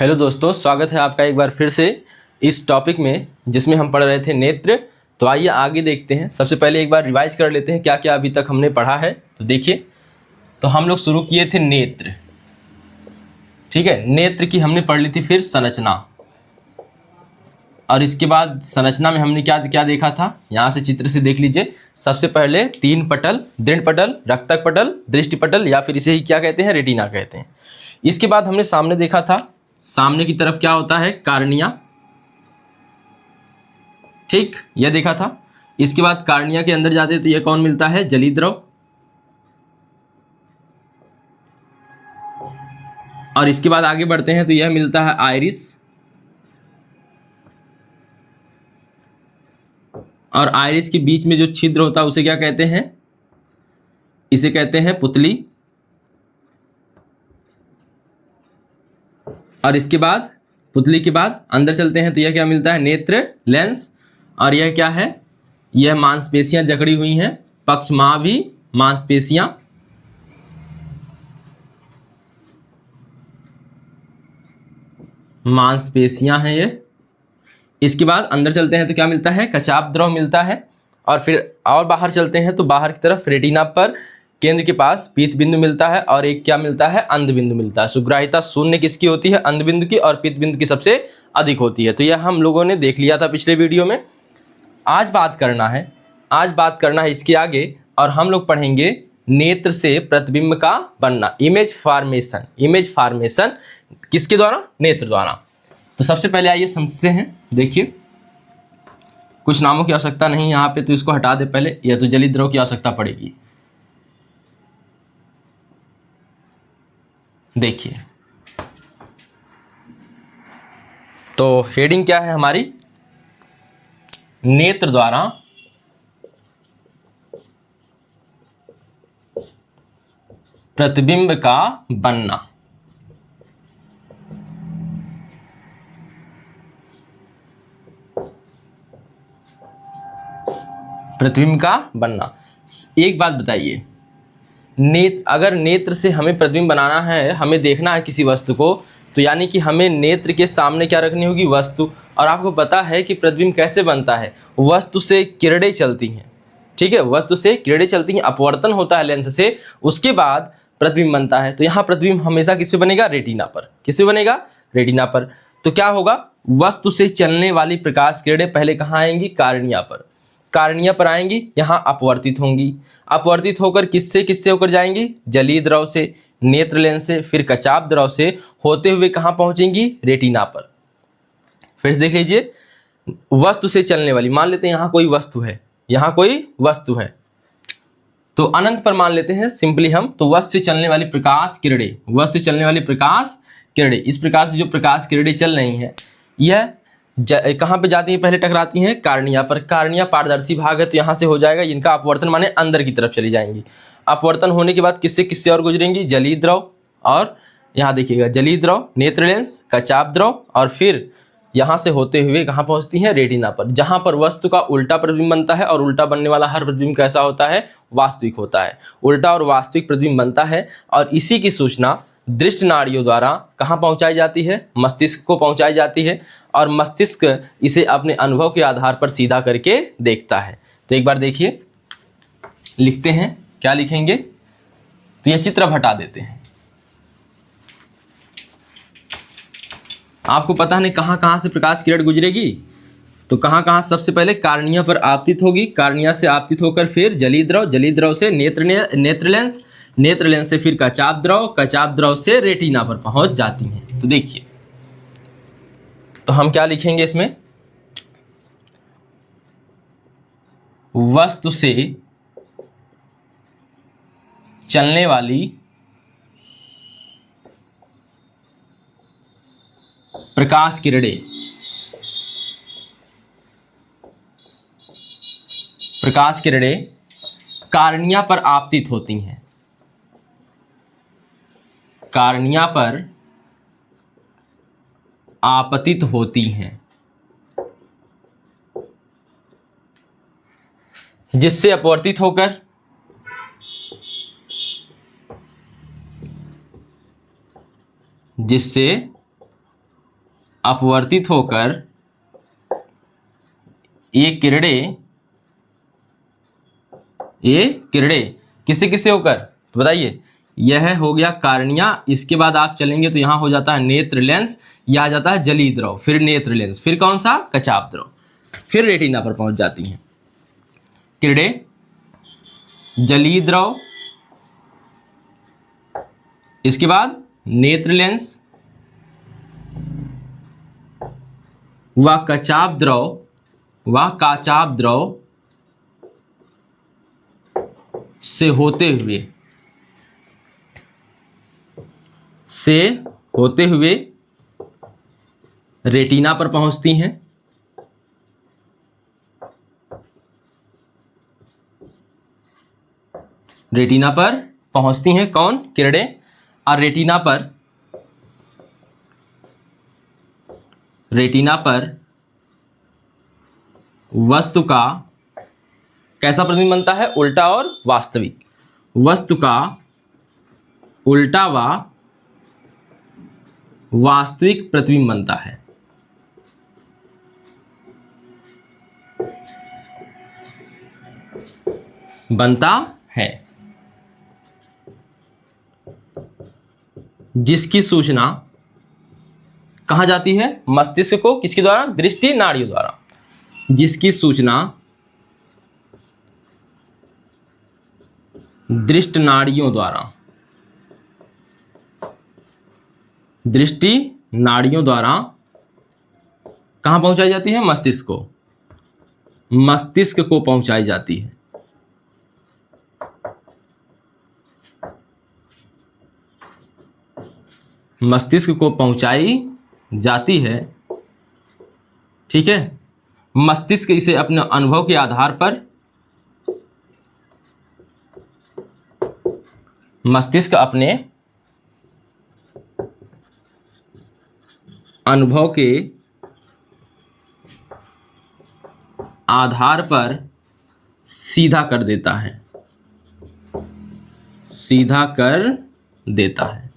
Hello दोस्तों, स्वागत है आपका एक बार फिर से इस टॉपिक में जिसमें हम पढ़ रहे थे नेत्र। तो आइए आगे देखते हैं। सबसे पहले एक बार रिवाइज कर लेते हैं क्या क्या अभी तक हमने पढ़ा है। तो देखिए, तो हम लोग शुरू किए थे नेत्र, ठीक है। नेत्र की हमने पढ़ ली थी फिर संरचना, और इसके बाद संरचना में हमने क्या क्या देखा था, यहाँ से चित्र से देख लीजिए। सबसे पहले 3 पटल, दृढ़ पटल, रक्तक पटल, दृष्टि पटल, या फिर इसे ही क्या कहते हैं, रेटिना कहते हैं। इसके बाद हमने सामने देखा था, सामने की तरफ क्या होता है, कार्निया, ठीक, यह देखा था। इसके बाद कार्निया के अंदर जाते तो यह कौन मिलता है, जलीय द्रव। और इसके बाद आगे बढ़ते हैं तो यह मिलता है आइरिस, और आइरिस के बीच में जो छिद्र होता है उसे क्या कहते हैं, इसे कहते हैं पुतली। और इसके बाद पुतली के बाद अंदर चलते हैं तो यह क्या मिलता है, नेत्र लेंस। और यह क्या है, यह मांसपेशियां जकड़ी हुई हैं, पक्षमाभी मांसपेशियां। मांसपेशियां हैं ये। इसके बाद अंदर चलते हैं तो क्या मिलता है, कचाप द्रव मिलता है। और फिर और बाहर चलते हैं तो बाहर की तरफ रेटिना पर केंद्र के पास पीत बिंदु मिलता है, और एक क्या मिलता है, अंध बिंदु मिलता है। सुग्राहिता शून्य किसकी होती है, अंध बिंदु की, और पीत बिंदु की सबसे अधिक होती है। तो यह हम लोगों ने देख लिया था पिछले वीडियो में। आज बात करना है इसके आगे, और हम लोग पढ़ेंगे नेत्र से प्रतिबिंब का बनना, इमेज फॉर्मेशन किसके द्वारा, नेत्र द्वारा। तो सबसे पहले आइए समझते हैं। देखिए, कुछ नामों की आवश्यकता नहीं यहाँ पे, तो इसको हटा दे पहले, या तो जलीय द्रव की आवश्यकता पड़ेगी। देखिए, तो हेडिंग क्या है हमारी, नेत्र द्वारा प्रतिबिंब का बनना। प्रतिबिंब का बनना। एक बात बताइए, अगर नेत्र से हमें प्रतिबिंब बनाना है, हमें देखना है किसी वस्तु को, तो यानी कि हमें नेत्र के सामने क्या रखनी होगी, वस्तु। और आपको पता है कि प्रतिबिंब कैसे बनता है, वस्तु से किरणें चलती हैं, ठीक है, वस्तु से किरणें चलती हैं, अपवर्तन होता है लेंस से, उसके बाद प्रतिबिंब बनता है। तो यहाँ प्रतिबिंब हमेशा किस पे बनेगा, रेटिना पर। किस पे बनेगा, रेटिना पर। तो क्या होगा, वस्तु से चलने वाली प्रकाश किरणें पहले कहाँ आएंगी, कार्निया पर। कार्निया पर आएंगी, यहाँ अपवर्तित होंगी, अपवर्तित होकर किससे होकर जाएंगी, जलीय द्रव से, नेत्र लेंस से, फिर कचाप द्रव से होते हुए कहाँ पहुंचेंगी, रेटिना पर। फिर से देख लीजिए, वस्तु से चलने वाली, मान लेते हैं यहाँ कोई वस्तु है, तो अनंत पर मान लेते हैं सिंपली हम। तो वस्तु से चलने वाली प्रकाश किरणें, इस प्रकार से जो प्रकाश किरणें चल रही हैं, यह कहाँ पे जाती हैं, पहले टकराती हैं कार्निया पर। कार्निया पारदर्शी भाग है, तो यहाँ से हो जाएगा इनका अपवर्तन, माने अंदर की तरफ चली जाएंगी। अपवर्तन होने के बाद किससे और गुजरेंगी, जलीय द्रव, और यहाँ देखिएगा जलीय द्रव, नेत्र लेंस, कचाप द्रव, और फिर यहाँ से होते हुए कहाँ पहुँचती हैं, रेटिना पर, जहाँ पर वस्तु का उल्टा प्रतिबिंब बनता है। और उल्टा बनने वाला हर प्रतिबिंब कैसा होता है, वास्तविक होता है। उल्टा और वास्तविक प्रतिबिंब बनता है, और इसी की सूचना दृष्टि नाड़ियों द्वारा कहाँ पहुँचाई जाती है, मस्तिष्क को पहुँचाई जाती है, और मस्तिष्क इसे अपने अनुभव के आधार पर सीधा करके देखता है। तो एक बार देखिए, लिखते हैं, क्या लिखेंगे, तो यह चित्र हटा देते हैं। आपको पता नहीं कहाँ कहाँ से प्रकाश किरण गुजरेगी, तो कहाँ सबसे पहले कार्निया पर आपतित होगी, कार्निया से आपतित होकर फिर जलीय द्रव से नेत्र लेंस से फिर कचाप द्रव से रेटिना पर पहुंच जाती हैं। तो देखिए, तो हम क्या लिखेंगे इसमें, वस्तु से चलने वाली प्रकाश किरणें कार्निया पर आपतित होती हैं, कार्निया पर आपतित होती हैं, जिससे अपवर्तित होकर जिससे अपवर्तित होकर ये किरणें किससे किससे होकर, तो बताइए। यह हो गया कार्निया, इसके बाद आप चलेंगे तो यहां हो जाता है नेत्र लेंस, यह आ जाता है जलीय द्रव, फिर नेत्र लेंस, फिर कौन सा, कचाप द्रव, फिर रेटिना पर पहुंच जाती हैं किरणें, जलीय द्रव, इसके बाद नेत्र लेंस व कचाप द्रव से होते हुए रेटिना पर पहुंचती हैं। रेटिना पर पहुंचती हैं कौन, किरणें, और रेटिना पर वस्तु का कैसा प्रतिबिंब बनता है, उल्टा और वास्तविक। वस्तु का उल्टा व वास्तविक प्रतिबिंब बनता है। जिसकी सूचना कहाँ जाती है, मस्तिष्क को, किसके द्वारा, दृष्टि नाड़ियों द्वारा। जिसकी सूचना दृष्टि नाड़ियों द्वारा कहाँ पहुंचाई जाती है, मस्तिष्क को पहुंचाई जाती है। मस्तिष्क को पहुंचाई जाती है, ठीक है। मस्तिष्क इसे अपने अनुभव के आधार पर, मस्तिष्क अपने अनुभव के आधार पर सीधा कर देता है,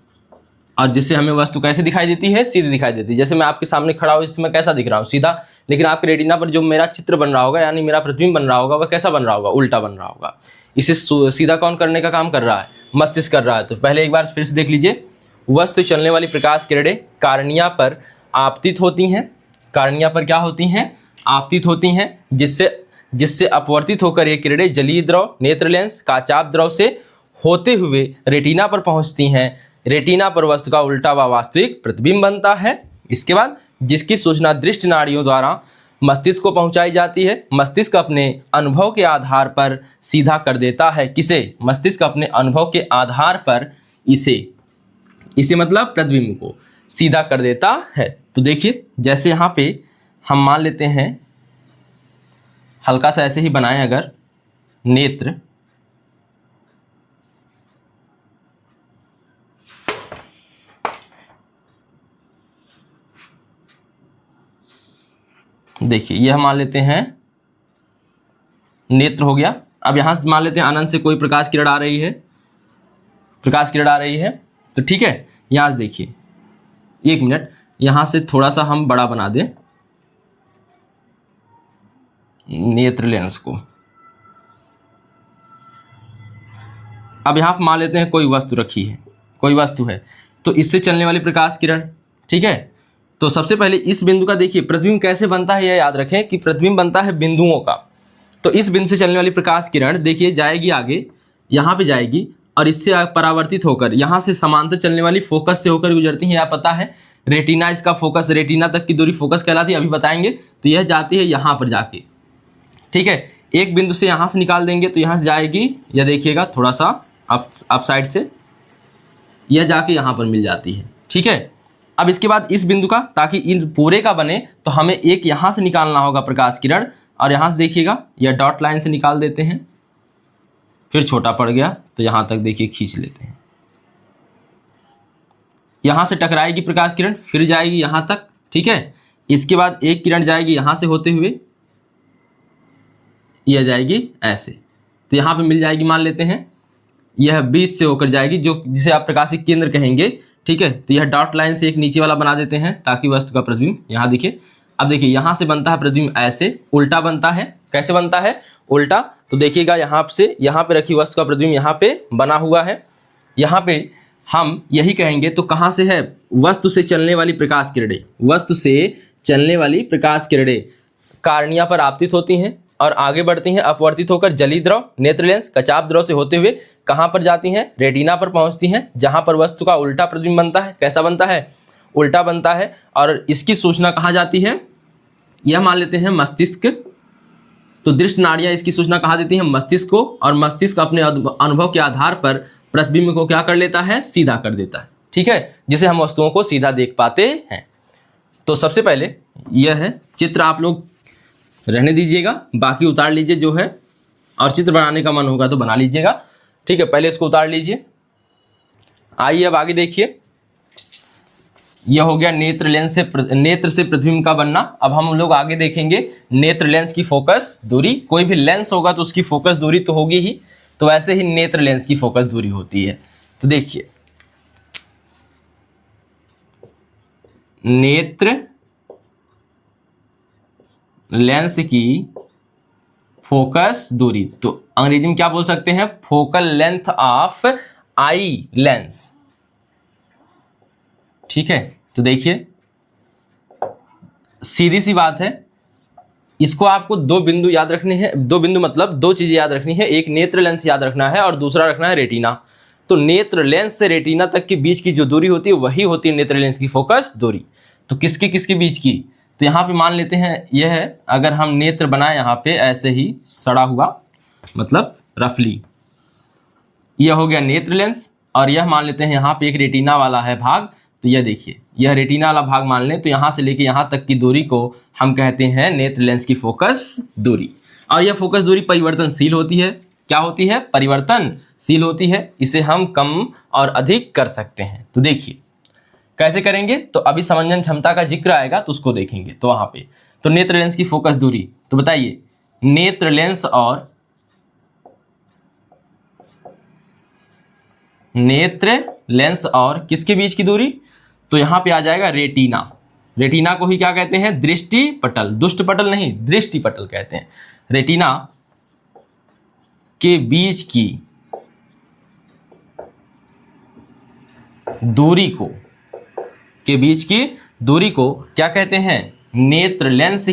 और जिससे हमें वस्तु कैसे दिखाई देती है, सीधी दिखाई देती है। जैसे मैं आपके सामने खड़ा हूं, इसमें कैसा दिख रहा हूं, सीधा, लेकिन आपके रेटिना पर जो मेरा चित्र बन रहा होगा, यानी मेरा प्रतिबिंब बन रहा होगा, वह कैसा बन रहा होगा, उल्टा बन रहा होगा। इसे सीधा कौन करने का काम कर रहा है, मस्तिष्क कर रहा है। तो पहले एक बार फिर से देख लीजिए। वस्तु चलने वाली प्रकाश किरणें कार्निया पर आपतित होती हैं। कार्निया पर क्या होती हैं, आपतित होती हैं, जिससे अपवर्तित होकर ये किरणें जलीय द्रव, नेत्र लेंस, काचाप द्रव से होते हुए रेटिना पर पहुंचती हैं। रेटिना पर वस्तु का उल्टा व वास्तविक प्रतिबिंब बनता है। इसके बाद जिसकी सूचना दृष्टि नाड़ियों द्वारा मस्तिष्क को पहुंचाई जाती है। मस्तिष्क अपने अनुभव के आधार पर सीधा कर देता है, किसे, मस्तिष्क अपने अनुभव के आधार पर इसे मतलब प्रतिबिंब को सीधा कर देता है। तो देखिए, जैसे यहाँ पे हम मान लेते हैं, हल्का सा ऐसे ही बनाएं अगर, नेत्र, देखिए यह मान लेते हैं नेत्र हो गया। अब यहां से मान लेते हैं अनंत से कोई प्रकाश किरण आ रही है, तो ठीक है, यहां से देखिए, एक मिनट, यहां से थोड़ा सा हम बड़ा बना दें नेत्र लेंस को। अब यहां पर मान लेते हैं कोई वस्तु है, तो इससे चलने वाली प्रकाश किरण, ठीक है। तो सबसे पहले इस बिंदु का देखिए प्रतिबिंब कैसे बनता है, यह याद रखें कि प्रतिबिंब बनता है बिंदुओं का। तो इस बिंदु से चलने वाली प्रकाश किरण देखिए जाएगी आगे, यहाँ पे जाएगी, और इससे परावर्तित होकर यहाँ से समांतर चलने वाली फोकस से होकर गुजरती है। यह पता है, रेटिना इसका फोकस, रेटिना तक की दूरी फोकस कहलाती है, अभी बताएंगे। तो यह जाती है यहाँ पर जाके, ठीक है। एक बिंदु से यहाँ से निकाल देंगे तो यहाँ से जाएगी, यह देखिएगा थोड़ा सा अप साइड से, यह जाके यहाँ पर मिल जाती है, ठीक है। अब इसके बाद इस बिंदु का, ताकि इन पूरे का बने तो हमें एक यहाँ से निकालना होगा प्रकाश किरण, और यहाँ से देखिएगा यह डॉट लाइन से निकाल देते हैं, फिर छोटा पड़ गया तो यहाँ तक देखिए खींच लेते हैं। यहाँ से टकराएगी प्रकाश किरण, फिर जाएगी यहाँ तक, ठीक है। इसके बाद एक किरण जाएगी यहाँ से होते हुए, यह जाएगी ऐसे, तो यहाँ पे मिल जाएगी, मान लेते हैं यह बीच से होकर जाएगी, जो जिसे आप प्रकाशिक केंद्र कहेंगे, ठीक है। तो यह डॉट लाइन से एक नीचे वाला बना देते हैं ताकि वस्तु का प्रतिबिंब यहाँ दिखे। अब देखिए यहाँ से बनता है प्रतिबिंब ऐसे, उल्टा बनता है। कैसे बनता है? उल्टा। तो देखिएगा यहाँ से यहाँ पे रखी वस्तु का प्रतिबिंब यहाँ पे बना हुआ है। यहाँ पे हम यही कहेंगे तो कहाँ से है? वस्तु से चलने वाली प्रकाश किरणें, वस्तु से चलने वाली प्रकाश किरणें कार्निया पर आपतित होती हैं और आगे बढ़ती हैं अपवर्तित होकर जलीय द्रव नेत्र लेंस कचाप द्रव से होते हुए कहाँ पर जाती हैं? रेटिना पर पहुँचती हैं, जहाँ पर वस्तु का उल्टा प्रतिबिंब बनता है। कैसा बनता है? उल्टा बनता है। और इसकी सूचना कहाँ जाती है? यह मान लेते हैं मस्तिष्क। तो दृष्टि नाड़ियाँ इसकी सूचना कहाँ देती हैं? मस्तिष्क को। और मस्तिष्क अपने अनुभव के आधार पर प्रतिबिंब को क्या कर लेता है? सीधा कर देता है। ठीक है, जिसे हम वस्तुओं को सीधा देख पाते हैं। तो सबसे पहले यह है चित्र, आप लोग रहने दीजिएगा, बाकी उतार लीजिए जो है, और चित्र बनाने का मन होगा तो बना लीजिएगा। ठीक है, पहले इसको उतार लीजिए। आइए अब आगे देखिए, यह हो गया नेत्र लेंस से नेत्र से प्रतिबिंब का बनना। अब हम लोग आगे देखेंगे नेत्र लेंस की फोकस दूरी। कोई भी लेंस होगा तो उसकी फोकस दूरी तो होगी ही, तो वैसे ही नेत्र लेंस की फोकस दूरी होती है। तो देखिए नेत्र लेंस की फोकस दूरी, तो अंग्रेजी में क्या बोल सकते हैं? Focal length of eye lens. ठीक है, तो देखिए सीधी सी बात है, इसको आपको दो बिंदु याद रखने हैं। दो बिंदु मतलब दो चीजें याद रखनी है, एक नेत्र लेंस याद रखना है और दूसरा रखना है रेटिना। तो नेत्र लेंस से रेटिना तक के बीच की जो दूरी होती है वही होती है नेत्र लेंस की फोकस दूरी। तो किसके किसके बीच की? तो यहाँ पे मान लेते हैं यह है, अगर हम नेत्र बनाए यहाँ पे ऐसे ही सड़ा हुआ, मतलब रफली, यह हो गया नेत्र लेंस। और यह मान लेते हैं यहाँ पे एक रेटिना वाला है भाग। तो यह देखिए, यह रेटिना वाला भाग मान लें, तो यहाँ से लेके यहाँ तक की दूरी को हम कहते हैं नेत्र लेंस की फोकस दूरी। और यह फोकस दूरी परिवर्तनशील होती है। क्या होती है? परिवर्तनशील होती है। इसे हम कम और अधिक कर सकते हैं। तो देखिए कैसे करेंगे, तो अभी समंजन क्षमता का जिक्र आएगा तो उसको देखेंगे। तो वहां पे तो नेत्र लेंस की फोकस दूरी, तो बताइए नेत्र लेंस और किसके बीच की दूरी? तो यहां पे आ जाएगा रेटिना। रेटिना को ही क्या कहते हैं? दृष्टि पटल। दुष्ट पटल नहीं, दृष्टि पटल कहते हैं। रेटिना के बीच की दूरी को क्या कहते हैं? नेत्र लेंस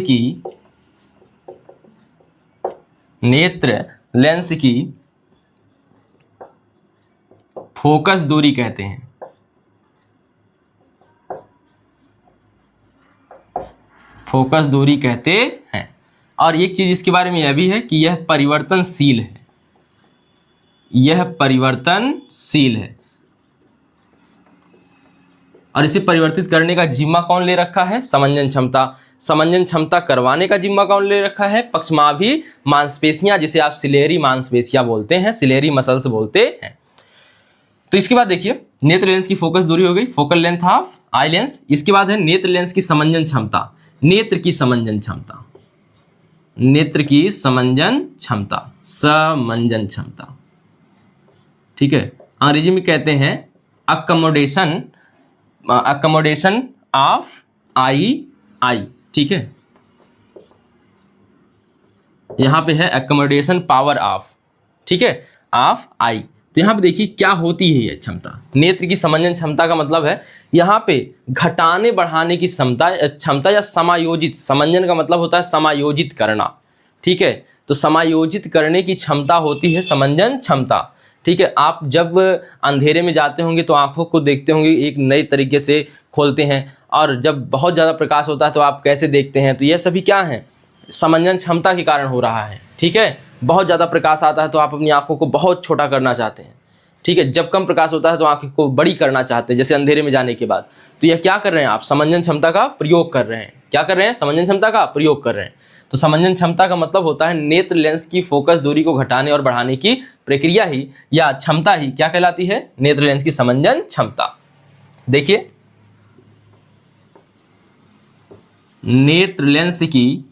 की फोकस दूरी कहते हैं। फोकस दूरी कहते हैं। और एक चीज इसके बारे में यह भी है कि यह परिवर्तनशील है। और इसे परिवर्तित करने का जिम्मा कौन ले रखा है? समंजन क्षमता करवाने का जिम्मा कौन ले रखा है? पक्षमाभी मांसपेशियां, जिसे आप सिलेरी मांसपेशियां बोलते हैं, सिलेरी मसल्स बोलते हैं। तो इसके बाद देखिए नेत्र लेंस की फोकस दूरी हो गई, focal length of eye lens. इसके बाद है नेत्र लेंस की समंजन क्षमता। नेत्र की समंजन क्षमता। ठीक है, अंग्रेजी में कहते हैं अकोमोडेशन ऑफ आई। ठीक है, यहां पे है अकोमोडेशन पावर ऑफ, ठीक है, ऑफ आई। तो यहां पे देखिए क्या होती है यह क्षमता। नेत्र की समंजन क्षमता का मतलब है यहां पे घटाने बढ़ाने की क्षमता या समायोजित। समंजन का मतलब होता है समायोजित करना। ठीक है, तो समायोजित करने की क्षमता होती है समंजन क्षमता। ठीक है, आप जब अंधेरे में जाते होंगे तो आंखों को देखते होंगे एक नए तरीके से खोलते हैं, और जब बहुत ज़्यादा प्रकाश होता है तो आप कैसे देखते हैं? तो यह सभी क्या है? समंजन क्षमता के कारण हो रहा है। ठीक है, बहुत ज़्यादा प्रकाश आता है तो आप अपनी आंखों को बहुत छोटा करना चाहते हैं। ठीक है, जब कम प्रकाश होता है तो आंखों को बड़ी करना चाहते हैं, जैसे अंधेरे में जाने के बाद। तो यह क्या कर रहे हैं? आप समंजन क्षमता का प्रयोग कर रहे हैं। क्या कर रहे हैं? समंजन क्षमता का प्रयोग कर रहे हैं। तो समंजन क्षमता का मतलब होता है नेत्र लेंस की फोकस दूरी को घटाने और बढ़ाने की प्रक्रिया ही या क्षमता ही क्या कहलाती है? नेत्र लेंस की समंजन क्षमता। देखिए नेत्र लेंस की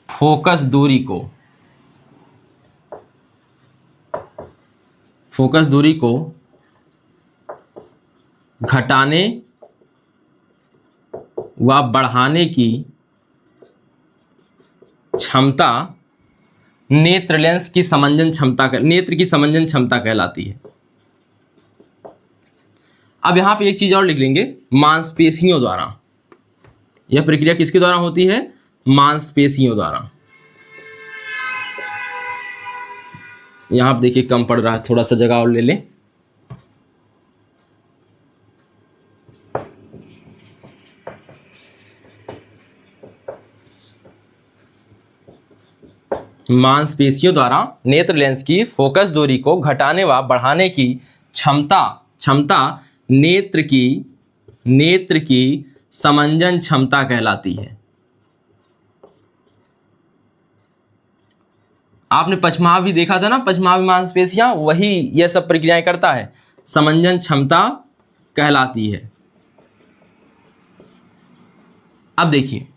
फोकस दूरी को फोकस दूरी को घटाने व बढ़ाने की क्षमता नेत्र लेंस की समंजन क्षमता नेत्र की समंजन क्षमता कहलाती है। अब यहां पे एक चीज और लिख लेंगे, मांसपेशियों द्वारा। यह प्रक्रिया किसके द्वारा होती है? मांसपेशियों द्वारा। यहां आप देखिए कम पड़ रहा है, थोड़ा सा जगह और ले लें। मांसपेशियों द्वारा नेत्र लेंस की फोकस दूरी को घटाने व बढ़ाने की क्षमता नेत्र की समंजन क्षमता कहलाती है। आपने पछमाव भी देखा था ना, पछमावी मांसपेशियां वही यह सब प्रक्रियाएं करता है, समंजन क्षमता कहलाती है। अब देखिए,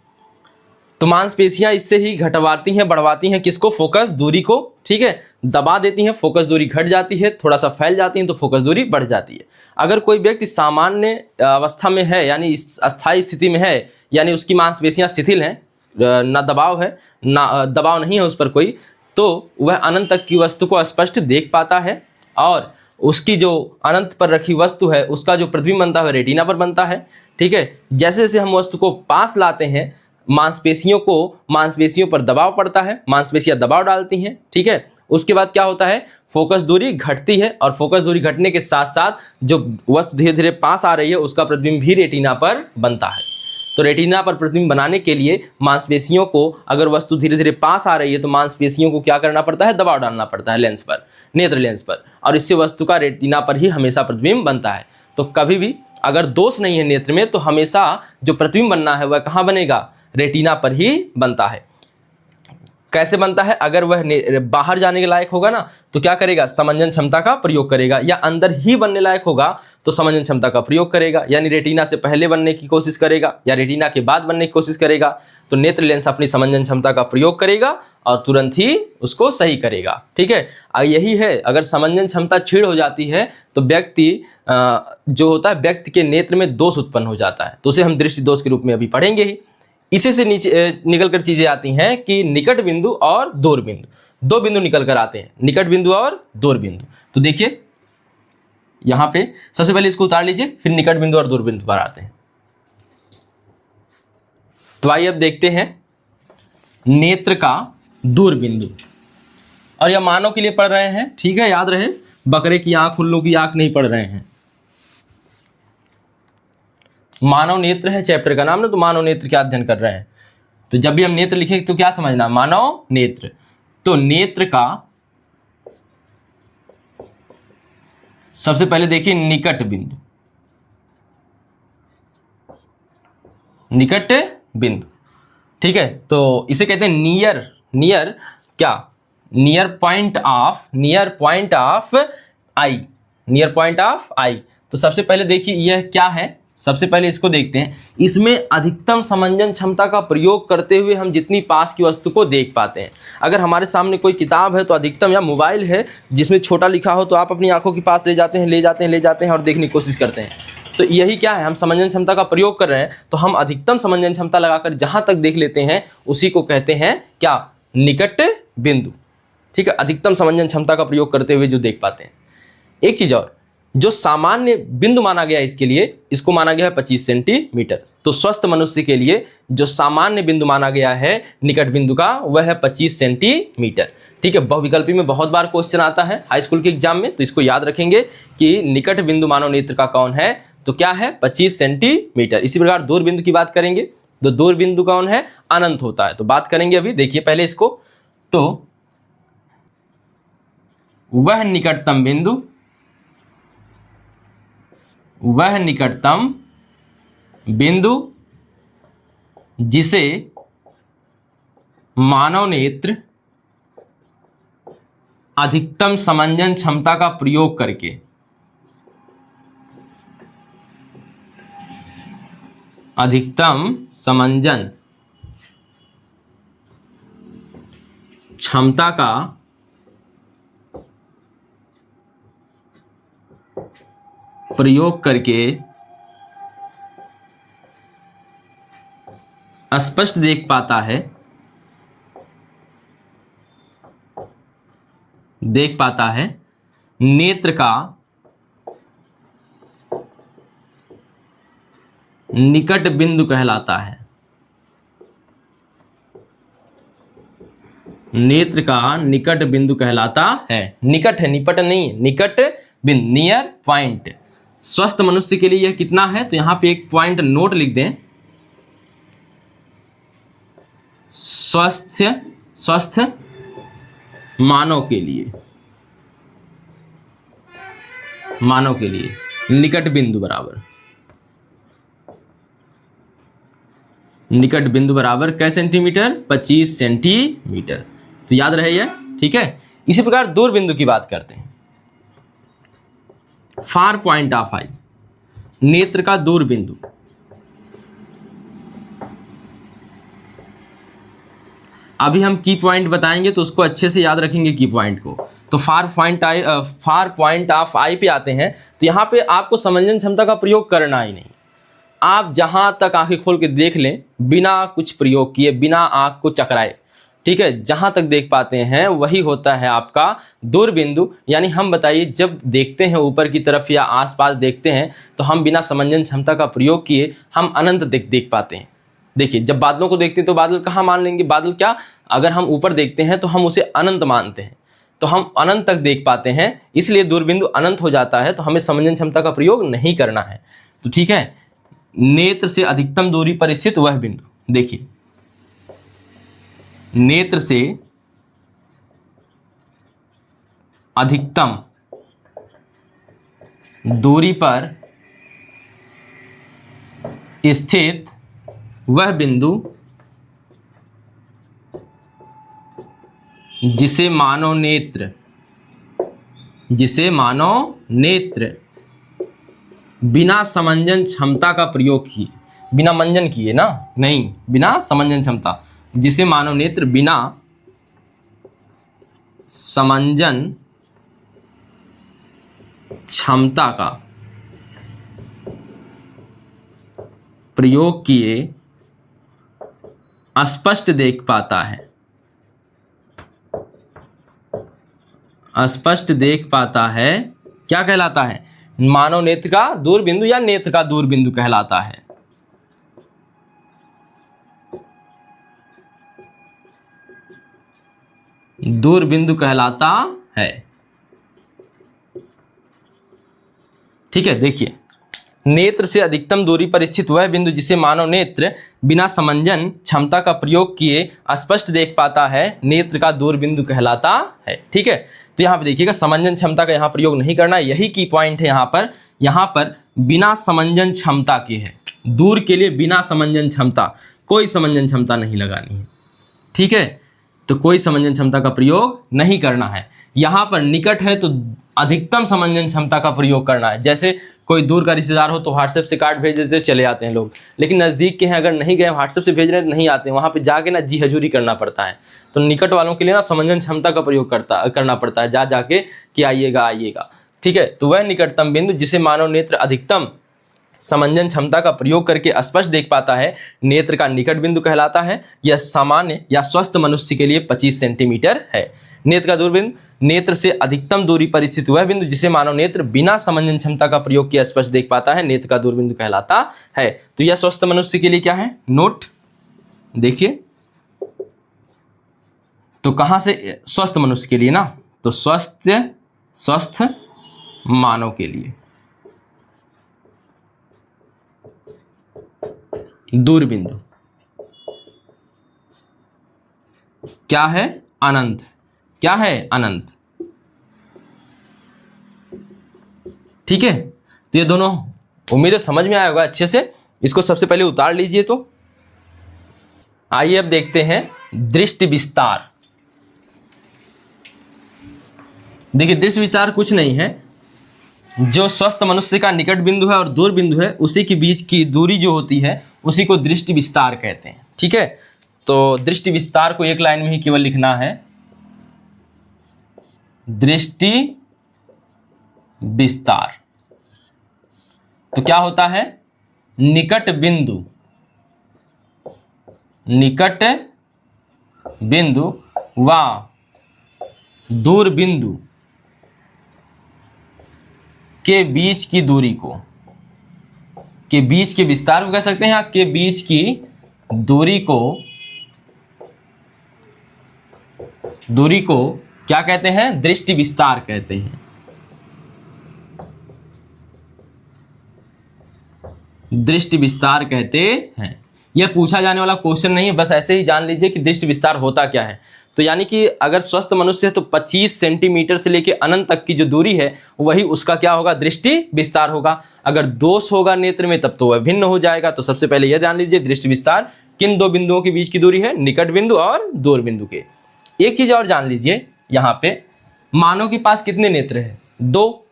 तो मांसपेशियां इससे ही घटवाती हैं, बढ़वाती हैं किसको? फोकस दूरी को। ठीक है, दबा देती हैं, फोकस दूरी घट जाती है, थोड़ा सा फैल जाती है तो फोकस दूरी बढ़ जाती है। अगर कोई व्यक्ति सामान्य अवस्था में है, यानी अस्थायी स्थिति में है, यानी उसकी मांसपेशियां शिथिल हैं, ना दबाव है ना दबाव नहीं है उस पर कोई, तो वह अनंत तक की वस्तु को स्पष्ट देख पाता है और उसकी जो अनंत पर रखी वस्तु है उसका जो प्रतिबिंब बनता है रेटिना पर बनता है। ठीक है, जैसे जैसे हम वस्तु को पास लाते हैं, मांसपेशियों पर दबाव पड़ता है, मांसपेशियां दबाव डालती हैं। ठीक है, उसके बाद क्या होता है? फोकस दूरी घटती है और फोकस दूरी घटने के साथ साथ जो वस्तु धीरे धीरे पास आ रही है उसका प्रतिबिंब भी रेटिना पर बनता है। तो रेटिना पर प्रतिबिंब बनाने के लिए मांसपेशियों को, अगर वस्तु धीरे धीरे पास आ रही है तो मांसपेशियों को क्या करना पड़ता है? दबाव डालना पड़ता है लेंस पर, नेत्र लेंस पर, और इससे वस्तु का रेटिना पर ही हमेशा प्रतिबिंब बनता है। तो कभी भी अगर दोष नहीं है नेत्र में तो हमेशा जो प्रतिबिंब बनना है वह कहाँ बनेगा? रेटिना पर ही बनता है। कैसे बनता है? अगर वह बाहर जाने के लायक होगा ना तो क्या करेगा? समंजन क्षमता का प्रयोग करेगा, या अंदर ही बनने लायक होगा तो समंजन क्षमता का प्रयोग करेगा, यानी रेटिना से पहले बनने की कोशिश करेगा या रेटिना के बाद बनने की कोशिश करेगा। तो नेत्र लेंस अपनी समंजन क्षमता का प्रयोग करेगा और तुरंत ही उसको सही करेगा। ठीक है, यही है, अगर समंजन क्षमता क्षीण हो जाती है तो व्यक्ति जो होता है, व्यक्ति के नेत्र में दोष उत्पन्न हो जाता है, तो उसे हम दृष्टि दोष के रूप में अभी पढ़ेंगे ही। इसी से नीचे निकल कर चीजें आती हैं कि निकट बिंदु और दूर बिंदु, दो बिंदु निकल कर आते हैं, निकट बिंदु और दूर बिंदु। तो देखिए यहां पे सबसे पहले इसको उतार लीजिए, फिर निकट बिंदु और दूर बिंदु पर आते हैं। तो आइए अब देखते हैं नेत्र का दूर बिंदु, और यह मानव के लिए पढ़ रहे हैं। ठीक है, याद रहे, बकरे की आंख उल्लू की आंख नहीं पढ़ रहे हैं। मानव नेत्र है चैप्टर का नाम ना, तो मानव नेत्र क्या अध्ययन कर रहे हैं। तो जब भी हम नेत्र लिखें तो क्या समझना? मानव नेत्र। तो नेत्र का सबसे पहले देखिए निकट बिंदु, निकट बिंदु। ठीक है, तो इसे कहते हैं नियर क्या? Near point of eye, near point of eye. तो सबसे पहले देखिए यह क्या है, सबसे पहले इसको देखते हैं। इसमें अधिकतम समंजन क्षमता का प्रयोग करते हुए हम जितनी पास की वस्तु को देख पाते हैं। अगर हमारे सामने कोई किताब है तो अधिकतम, या मोबाइल है जिसमें छोटा लिखा हो तो आप अपनी आंखों के पास ले जाते हैं और देखने की कोशिश करते हैं। तो यही क्या है? हम समंजन क्षमता का प्रयोग कर रहे हैं, तो हम अधिकतम समंजन क्षमता लगाकर जहां तक देख लेते हैं उसी को कहते हैं क्या? निकट बिंदु। ठीक है, अधिकतम समंजन क्षमता का प्रयोग करते हुए जो देख पाते हैं। एक चीज और, जो सामान्य बिंदु माना गया है इसके लिए, इसको माना गया है 25 सेंटीमीटर। तो स्वस्थ मनुष्य के लिए जो सामान्य बिंदु माना गया है निकट बिंदु का, वह है 25 सेंटीमीटर। ठीक है, बहुविकल्पी में बहुत बार क्वेश्चन आता है हाई स्कूल के एग्जाम में, तो इसको याद रखेंगे कि निकट बिंदु मानव नेत्र का कौन है? तो क्या है? 25 सेंटीमीटर। इसी प्रकार दूर बिंदु की बात करेंगे तो दूर बिंदु कौन है? अनंत होता है। तो बात करेंगे अभी, देखिए पहले इसको। तो वह निकटतम बिंदु जिसे मानव नेत्र अधिकतम समंजन क्षमता का प्रयोग करके अधिकतम समंजन क्षमता का प्रयोग करके स्पष्ट देख पाता है नेत्र का निकट बिंदु कहलाता है। नेत्र का निकट बिंदु कहलाता है। निकट है, निपट नहीं, निकट बिंदु, नियर पॉइंट। स्वस्थ मनुष्य के लिए यह कितना है, तो यहां पे एक पॉइंट नोट लिख दें। स्वस्थ मानव के लिए निकट बिंदु बराबर कै सेंटीमीटर, 25 सेंटीमीटर। तो याद रहे ये, ठीक है। इसी प्रकार दूर बिंदु की बात करते हैं। फार पॉइंट ऑफ आई, नेत्र का दूर बिंदु। अभी हम की पॉइंट बताएंगे तो उसको अच्छे से याद रखेंगे की पॉइंट को। तो फार पॉइंट ऑफ आई पे आते हैं। तो यहाँ पे आपको समंजन क्षमता का प्रयोग करना ही नहीं। आप जहाँ तक आंखें खोल के देख लें, बिना कुछ प्रयोग किए, बिना आंख को चकराए, ठीक है, जहाँ तक देख पाते हैं वही होता है आपका दूर बिंदु। यानी हम बताइए, जब देखते हैं ऊपर की तरफ या आसपास देखते हैं तो हम बिना समंजन क्षमता का प्रयोग किए हम अनंत देख पाते हैं। देखिए, जब बादलों को देखते हैं तो बादल कहाँ मान लेंगे, बादल क्या, अगर हम ऊपर देखते हैं तो हम उसे अनंत मानते हैं, तो हम अनंत तक देख पाते हैं। इसलिए दूरबिंदु अनंत हो जाता है, तो हमें समंजन क्षमता का प्रयोग नहीं करना है। तो ठीक है, नेत्र से अधिकतम दूरी पर स्थित वह बिंदु, देखिए नेत्र से अधिकतम दूरी पर स्थित वह बिंदु जिसे मानव नेत्र बिना समंजन क्षमता का प्रयोग किए, बिना मंजन किए ना, नहीं, बिना समंजन क्षमता, जिसे मानव नेत्र बिना समंजन क्षमता का प्रयोग किए स्पष्ट देख पाता है, क्या कहलाता है, मानव नेत्र का दूर बिंदु या नेत्र का दूर बिंदु कहलाता है। दूर बिंदु कहलाता है, ठीक है। देखिए, नेत्र से अधिकतम दूरी पर स्थित वह बिंदु जिसे मानव नेत्र बिना समंजन क्षमता का प्रयोग किए स्पष्ट देख पाता है, नेत्र का दूर बिंदु कहलाता है, ठीक है। तो यहाँ पे देखिएगा, समंजन क्षमता का यहाँ प्रयोग नहीं करना, यही की पॉइंट है। यहाँ पर बिना समंजन क्षमता के है, दूर के लिए बिना समंजन क्षमता, कोई समंजन क्षमता नहीं लगानी है, ठीक है। तो कोई समंजन क्षमता का प्रयोग नहीं करना है। यहाँ पर निकट है तो अधिकतम समंजन क्षमता का प्रयोग करना है। जैसे कोई दूर का रिश्तेदार हो तो व्हाट्सएप से कार्ड भेज देते चले आते हैं लोग, लेकिन नज़दीक के हैं अगर नहीं गए, व्हाट्सएप से भेज रहे हैं तो नहीं आते हैं, वहाँ पे जाके ना जी हजूरी करना पड़ता है। तो निकट वालों के लिए ना समंजन क्षमता का प्रयोग करना पड़ता है, जाके कि आइएगा, ठीक है। तो वह निकटतम बिंदु जिसे मानव नेत्र अधिकतम समंजन क्षमता का प्रयोग करके स्पष्ट देख पाता है, नेत्र का निकट बिंदु कहलाता है। यह सामान्य या स्वस्थ मनुष्य के लिए 25 सेंटीमीटर है। नेत्र का दूरबिंदु, नेत्र से अधिकतम दूरी पर स्थित वह बिंदु जिसे मानव नेत्र बिना समंजन क्षमता का प्रयोग किए स्पष्ट देख पाता है, नेत्र का दूरबिंदु कहलाता है। तो यह स्वस्थ मनुष्य के लिए क्या है, नोट देखिए। तो कहां से, स्वस्थ मनुष्य के लिए ना, तो स्वस्थ मानव के लिए दूर बिंदु क्या है, अनंत, क्या है, अनंत, ठीक है। तो ये दोनों उम्मीद है समझ में आया होगा अच्छे से। इसको सबसे पहले उतार लीजिए। तो आइए अब देखते हैं दृष्टि विस्तार। देखिए, दृष्टि विस्तार कुछ नहीं है, जो स्वस्थ मनुष्य का निकट बिंदु है और दूर बिंदु है, उसी के बीच की दूरी जो होती है उसी को दृष्टि विस्तार कहते हैं, ठीक है। तो दृष्टि विस्तार को एक लाइन में ही केवल लिखना है, दृष्टि विस्तार, तो क्या होता है, निकट बिंदु, निकट बिंदु व दूर बिंदु के बीच की दूरी को, के बीच के विस्तार को कह सकते हैं, या के बीच की दूरी को क्या कहते हैं, दृष्टि विस्तार कहते हैं। दृष्टि विस्तार कहते हैं। यह पूछा जाने वाला क्वेश्चन नहीं है, बस ऐसे ही जान लीजिए कि दृष्टि विस्तार होता क्या है। तो यानी कि अगर स्वस्थ मनुष्य है तो 25 सेंटीमीटर से लेकर अनंत तक की जो दूरी है वही उसका क्या होगा, दृष्टि विस्तार होगा। अगर दोष होगा नेत्र में तब तो वह भिन्न हो जाएगा। तो सबसे पहले यह जान लीजिए दृष्टि विस्तार किन दो बिंदुओं के बीच की दूरी है, निकट बिंदु और दूर बिंदु के। एक चीज और जान लीजिए, यहाँ पे मानव के पास कितने नेत्र है, 2।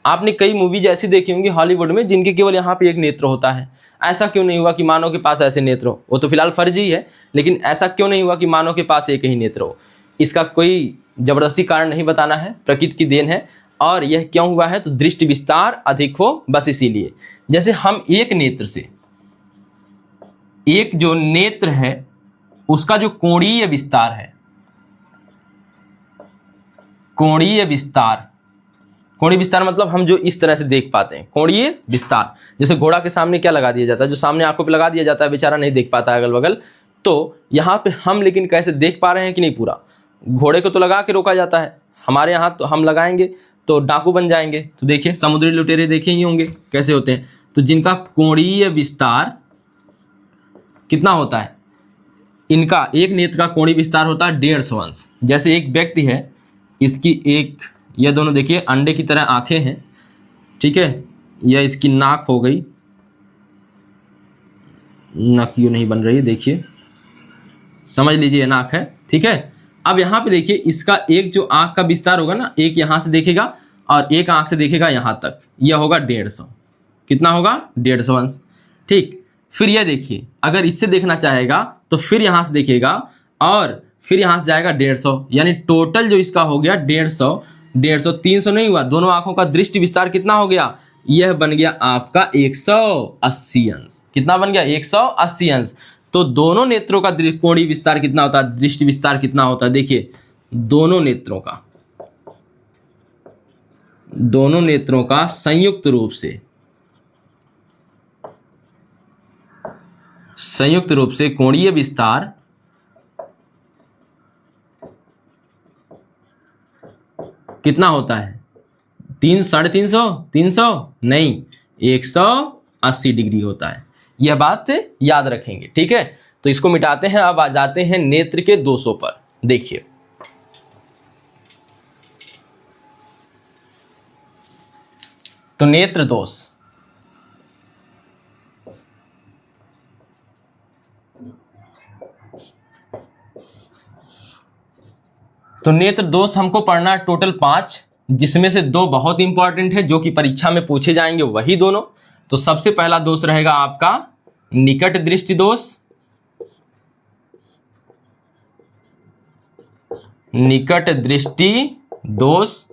आपने कई मूवीज ऐसी देखी होंगी हॉलीवुड में जिनके केवल यहाँ पे एक नेत्र होता है। ऐसा क्यों नहीं हुआ कि मानव के पास ऐसे नेत्र हो, वो तो फिलहाल फर्जी है, लेकिन ऐसा क्यों नहीं हुआ कि मानव के पास एक ही नेत्र हो? इसका कोई जबरदस्ती कारण नहीं बताना है, प्रकृति की देन है। और यह क्यों हुआ है, तो दृष्टि विस्तार अधिक हो, बस इसीलिए। जैसे हम एक नेत्र से, एक जो नेत्र है उसका जो कोणीय विस्तार है, कोणीय विस्तार, कोणीय विस्तार मतलब हम जो इस तरह से देख पाते हैं, कोणीय विस्तार। जैसे घोड़ा के सामने क्या लगा दिया जाता है, जो सामने आंखों पे लगा दिया जाता है, बेचारा नहीं देख पाता है अगल बगल। तो यहाँ पे हम लेकिन कैसे देख पा रहे हैं कि नहीं पूरा, घोड़े को तो लगा के रोका जाता है, हमारे यहाँ तो हम लगाएंगे तो डाकू बन जाएंगे। तो देखिए समुद्री लुटेरे देखे ही होंगे कैसे होते हैं। तो जिनका कोणीय विस्तार कितना होता है, इनका एक नेत्र का कोणीय विस्तार होता है 150 अंश। जैसे एक व्यक्ति है, इसकी एक, यह दोनों देखिए अंडे की तरह आंखें हैं, ठीक है, यह इसकी नाक हो गई, नाक यूँ नहीं बन रही है, देखिए समझ लीजिए नाक है, ठीक है। अब यहाँ पे देखिए इसका एक जो आंख का विस्तार होगा ना, एक यहाँ से देखेगा और एक आंख से देखेगा यहाँ तक, यह होगा 150। कितना होगा, 150 अंश, ठीक। फिर यह देखिए अगर इससे देखना चाहेगा तो फिर यहाँ से देखेगा और फिर यहाँ से जाएगा 150, यानी टोटल जो इसका हो गया 150, 300 नहीं हुआ, दोनों आंखों का दृष्टि विस्तार कितना हो गया, यह बन गया आपका 180 अंश। कितना बन गया, 180 अंश। तो दोनों नेत्रों का कोणीय विस्तार कितना होता है, दृष्टि विस्तार कितना होता है, देखिए दोनों नेत्रों का संयुक्त रूप से कोणीय विस्तार कितना होता है, 300 नहीं, 180 डिग्री होता है। यह बात याद रखेंगे, ठीक है। तो इसको मिटाते हैं, अब आ जाते हैं नेत्र के दोषों पर। देखिए तो नेत्र दोष, तो नेत्र दोष हमको पढ़ना है टोटल 5, जिसमें से 2 बहुत इंपॉर्टेंट है जो कि परीक्षा में पूछे जाएंगे, वही दोनों। तो सबसे पहला दोष रहेगा आपका निकट दृष्टि दोष, निकट दृष्टि दोष।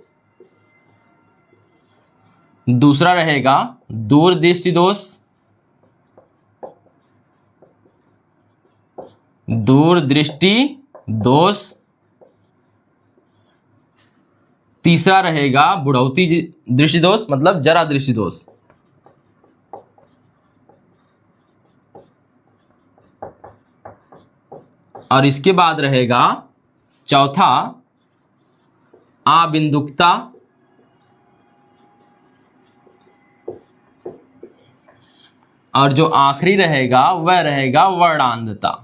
दूसरा रहेगा दूर दृष्टि दोष, दूर दृष्टि दोष। तीसरा रहेगा बुढ़ौती दृष्टि दोष, मतलब जरा दृष्टि दोष। और इसके बाद रहेगा चौथा आबिंदुकता, और जो आखिरी रहेगा वह रहेगा वर्णांधता,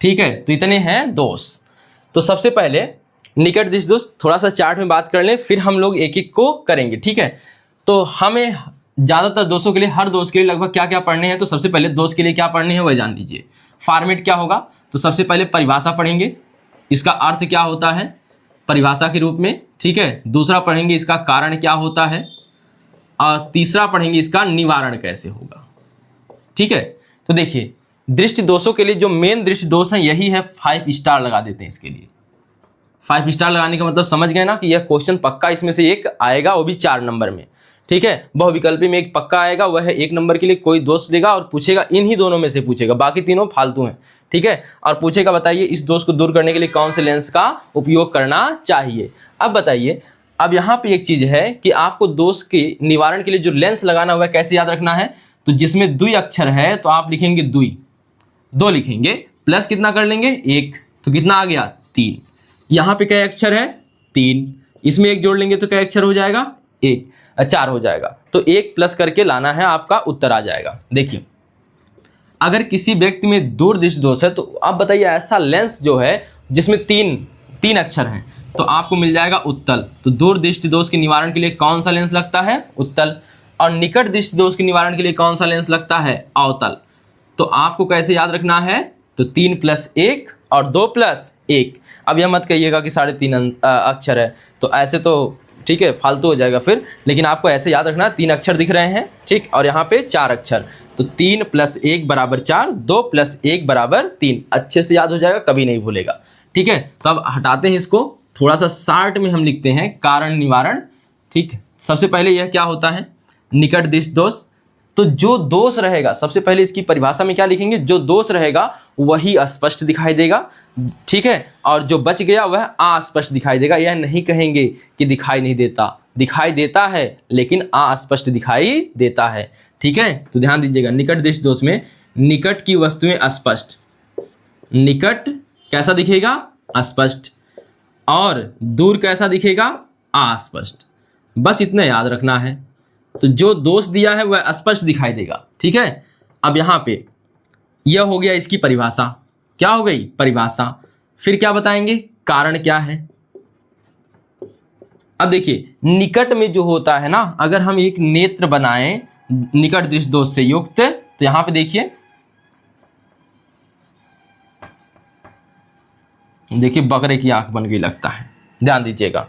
ठीक है। तो इतने हैं दोष। तो सबसे पहले निकट दृष्टि दोष थोड़ा सा चार्ट में बात कर लें, फिर हम लोग एक एक को करेंगे, ठीक है। तो हमें ज़्यादातर दोषों के लिए, हर दोष के लिए लगभग क्या क्या पढ़ने हैं, तो सबसे पहले दोष के लिए क्या पढ़ने हैं वह जान लीजिए। फॉर्मेट क्या होगा, तो सबसे पहले परिभाषा पढ़ेंगे, इसका अर्थ क्या होता है परिभाषा के रूप में, ठीक है। दूसरा पढ़ेंगे इसका कारण क्या होता है, और तीसरा पढ़ेंगे इसका निवारण कैसे होगा, ठीक है। तो देखिए दृष्टि दोषों के लिए जो मेन दृष्टि दोष है यही है, 5 स्टार लगा देते हैं इसके लिए, 5 स्टार लगाने का मतलब समझ गए ना कि यह क्वेश्चन पक्का इसमें से एक आएगा, वो भी 4 नंबर में। ठीक है, बहुविकल्पी में एक पक्का आएगा, वह है 1 नंबर के लिए कोई दोष देगा और पूछेगा, इन्हीं दोनों में से पूछेगा, बाकी तीनों फालतू हैं। ठीक है, और पूछेगा बताइए इस दोष को दूर करने के लिए कौन से लेंस का उपयोग करना चाहिए। अब बताइए, अब यहाँ पे एक चीज है कि आपको दोष के निवारण के लिए जो लेंस लगाना हुआ है कैसे याद रखना है। तो जिसमें द्वि अक्षर है तो आप लिखेंगे द्वि, 2 लिखेंगे, प्लस कितना कर लेंगे 1, तो कितना आ गया 3। यहाँ पे क्या अक्षर है 3, इसमें 1 जोड़ लेंगे तो क्या अक्षर हो जाएगा 1, 4 हो जाएगा। तो 1 प्लस करके लाना है, आपका उत्तर आ जाएगा। देखिए, अगर किसी व्यक्ति में दूरदृष्टि दोष है तो आप बताइए ऐसा लेंस जो है जिसमें 3 अक्षर हैं तो आपको मिल जाएगा उत्तल। तो दूरदृष्टि दोष के निवारण के लिए कौन सा लेंस लगता है उत्तल, और निकट दृष्टि दोष के निवारण के लिए कौन सा लेंस लगता है अवतल। तो आपको कैसे याद रखना है, तो 3 + 1 और 2 + 1। अब यह मत कहिएगा कि 3.5 अक्षर है, तो ऐसे तो ठीक है फालतू हो जाएगा फिर, लेकिन आपको ऐसे याद रखना 3 अक्षर दिख रहे हैं, ठीक, और यहाँ पे 4 अक्षर, तो 3 + 1 = 4, 2 + 1 = 3। अच्छे से याद हो जाएगा, कभी नहीं भूलेगा। ठीक है, तो अब हटाते हैं इसको, थोड़ा सा शार्ट में हम लिखते हैं कारण निवारण। ठीक, सबसे पहले यह क्या होता है निकट दृष्टि दोष। तो जो दोष रहेगा, सबसे पहले इसकी परिभाषा में क्या लिखेंगे, जो दोष रहेगा वही अस्पष्ट दिखाई देगा। ठीक है, और जो बच गया वह अस्पष्ट दिखाई देगा। यह नहीं कहेंगे कि दिखाई नहीं देता, दिखाई देता है लेकिन अस्पष्ट दिखाई देता है। ठीक है, तो ध्यान दीजिएगा, निकट दृष्टि दोष में निकट की वस्तुएं अस्पष्ट, निकट कैसा दिखेगा अस्पष्ट, और दूर कैसा दिखेगा अस्पष्ट। बस इतना याद रखना है। तो जो दोष दिया है वह स्पष्ट दिखाई देगा। ठीक है, अब यहाँ पे यह हो गया इसकी परिभाषा, क्या हो गई परिभाषा। फिर क्या बताएंगे कारण क्या है। अब देखिए, निकट में जो होता है ना, अगर हम एक नेत्र बनाएं निकट दृष्टि दोष से युक्त, तो यहाँ पे देखिए, बकरे की आंख बन गई लगता है, ध्यान दीजिएगा।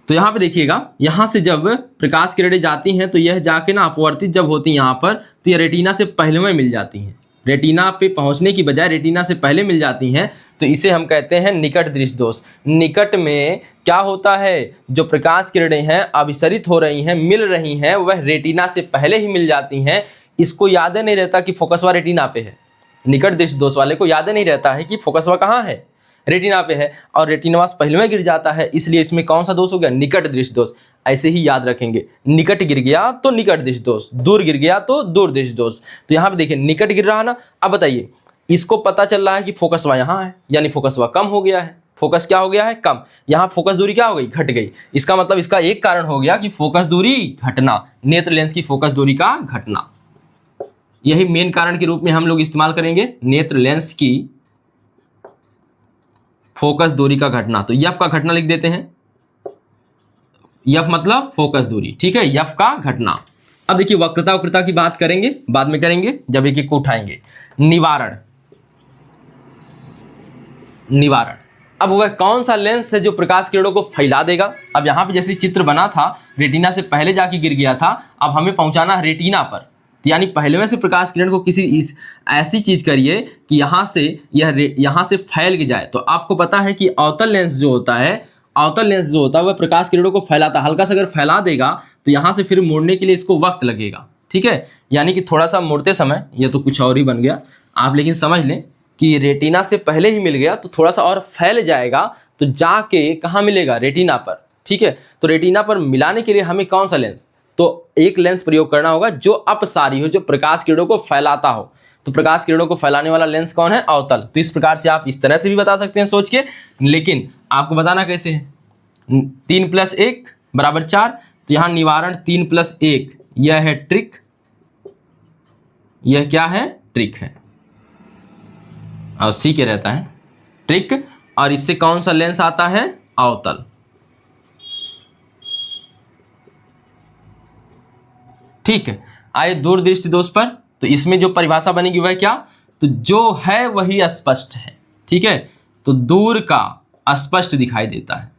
तो यहाँ पे देखिएगा, यहाँ से जब प्रकाश किरणें जाती हैं तो यह जाके ना अपवर्तित जब होती हैं यहाँ पर, तो ये रेटिना से पहले में मिल जाती हैं, रेटिना पे पहुँचने की बजाय रेटिना से पहले मिल जाती हैं, तो इसे हम कहते हैं निकट दृष्टि दोष। निकट में क्या होता है, जो प्रकाश किरणें हैं अभिसरित हो रही हैं, मिल रही हैं, वह रेटिना से पहले ही मिल जाती हैं। इसको याद नहीं रहता कि फोकसवा रेटिना पे है। निकट दृष्टि दोष वाले को याद नहीं रहता है कि फोकसवा कहाँ है, रेटिना पे है, और रेटिना पहले में गिर जाता है, इसलिए इसमें कौन सा दोष हो गया निकट दृष्टि दोष। ऐसे ही याद रखेंगे, निकट गिर गया तो निकट दृष्टि दोष, दूर गिर गया तो दूर दृष्टि दोष। तो यहाँ पे देखिए निकट गिर रहा ना। अब बताइए, इसको पता चल रहा है कि फोकसवा यहाँ है, यानी फोकसवा कम हो गया है, फोकस क्या हो गया है कम, यहाँ फोकस दूरी क्या हो गई घट गई। इसका मतलब इसका एक कारण हो गया कि फोकस दूरी घटना, नेत्र लेंस की फोकस दूरी का घटना। यही मेन कारण के रूप में हम लोग इस्तेमाल करेंगे, नेत्र लेंस की फोकस दूरी का घटना। तो यफ का घटना लिख देते हैं, यफ मतलब फोकस दूरी। ठीक है, यफ का घटना। अब देखिए, वक्रता वक्रता की बात करेंगे, बाद में करेंगे जब एक एक को उठाएंगे। निवारण, निवारण, अब वह कौन सा लेंस है जो प्रकाश किरणों को फैला देगा। अब यहाँ पे जैसे चित्र बना था, रेटिना से पहले जाके गिर गया था, अब हमें पहुंचाना है रेटिना पर, तो यानी पहले में से प्रकाश किरण को किसी ऐसी चीज करिए कि यहाँ से फैल के जाए। तो आपको पता है कि अवतल लेंस जो होता है, अवतल लेंस जो होता है वह प्रकाश किरणों को फैलाता है। हल्का सा अगर फैला देगा तो यहाँ से फिर मुड़ने के लिए इसको वक्त लगेगा। ठीक है, यानी कि थोड़ा सा मुड़ते समय, ये तो कुछ और ही बन गया आप, लेकिन समझ लें कि रेटिना से पहले ही मिल गया तो थोड़ा सा और फैल जाएगा, तो जाके कहाँ मिलेगा रेटिना पर। ठीक है, तो रेटिना पर मिलाने के लिए हमें कौन सा लेंस, तो एक लेंस प्रयोग करना होगा जो अपसारी हो, जो प्रकाश किरणों को फैलाता हो। तो प्रकाश किरणों को फैलाने वाला लेंस कौन है, अवतल। तो इस प्रकार से आप इस तरह से भी बता सकते हैं सोच के, लेकिन आपको बताना कैसे है। 3 + 1 = 4, तो यहाँ निवारण 3 + 1, यह है ट्रिक, यह क्या है ट्रिक है, और सी के रहता है ट्रिक, और इससे कौन सा लेंस आता है अवतल। ठीक है, आए दूरदृष्टि दोष पर। तो इसमें जो परिभाषा बनेगी वह क्या, तो जो है वही स्पष्ट है। ठीक है, तो दूर का अस्पष्ट दिखाई देता है,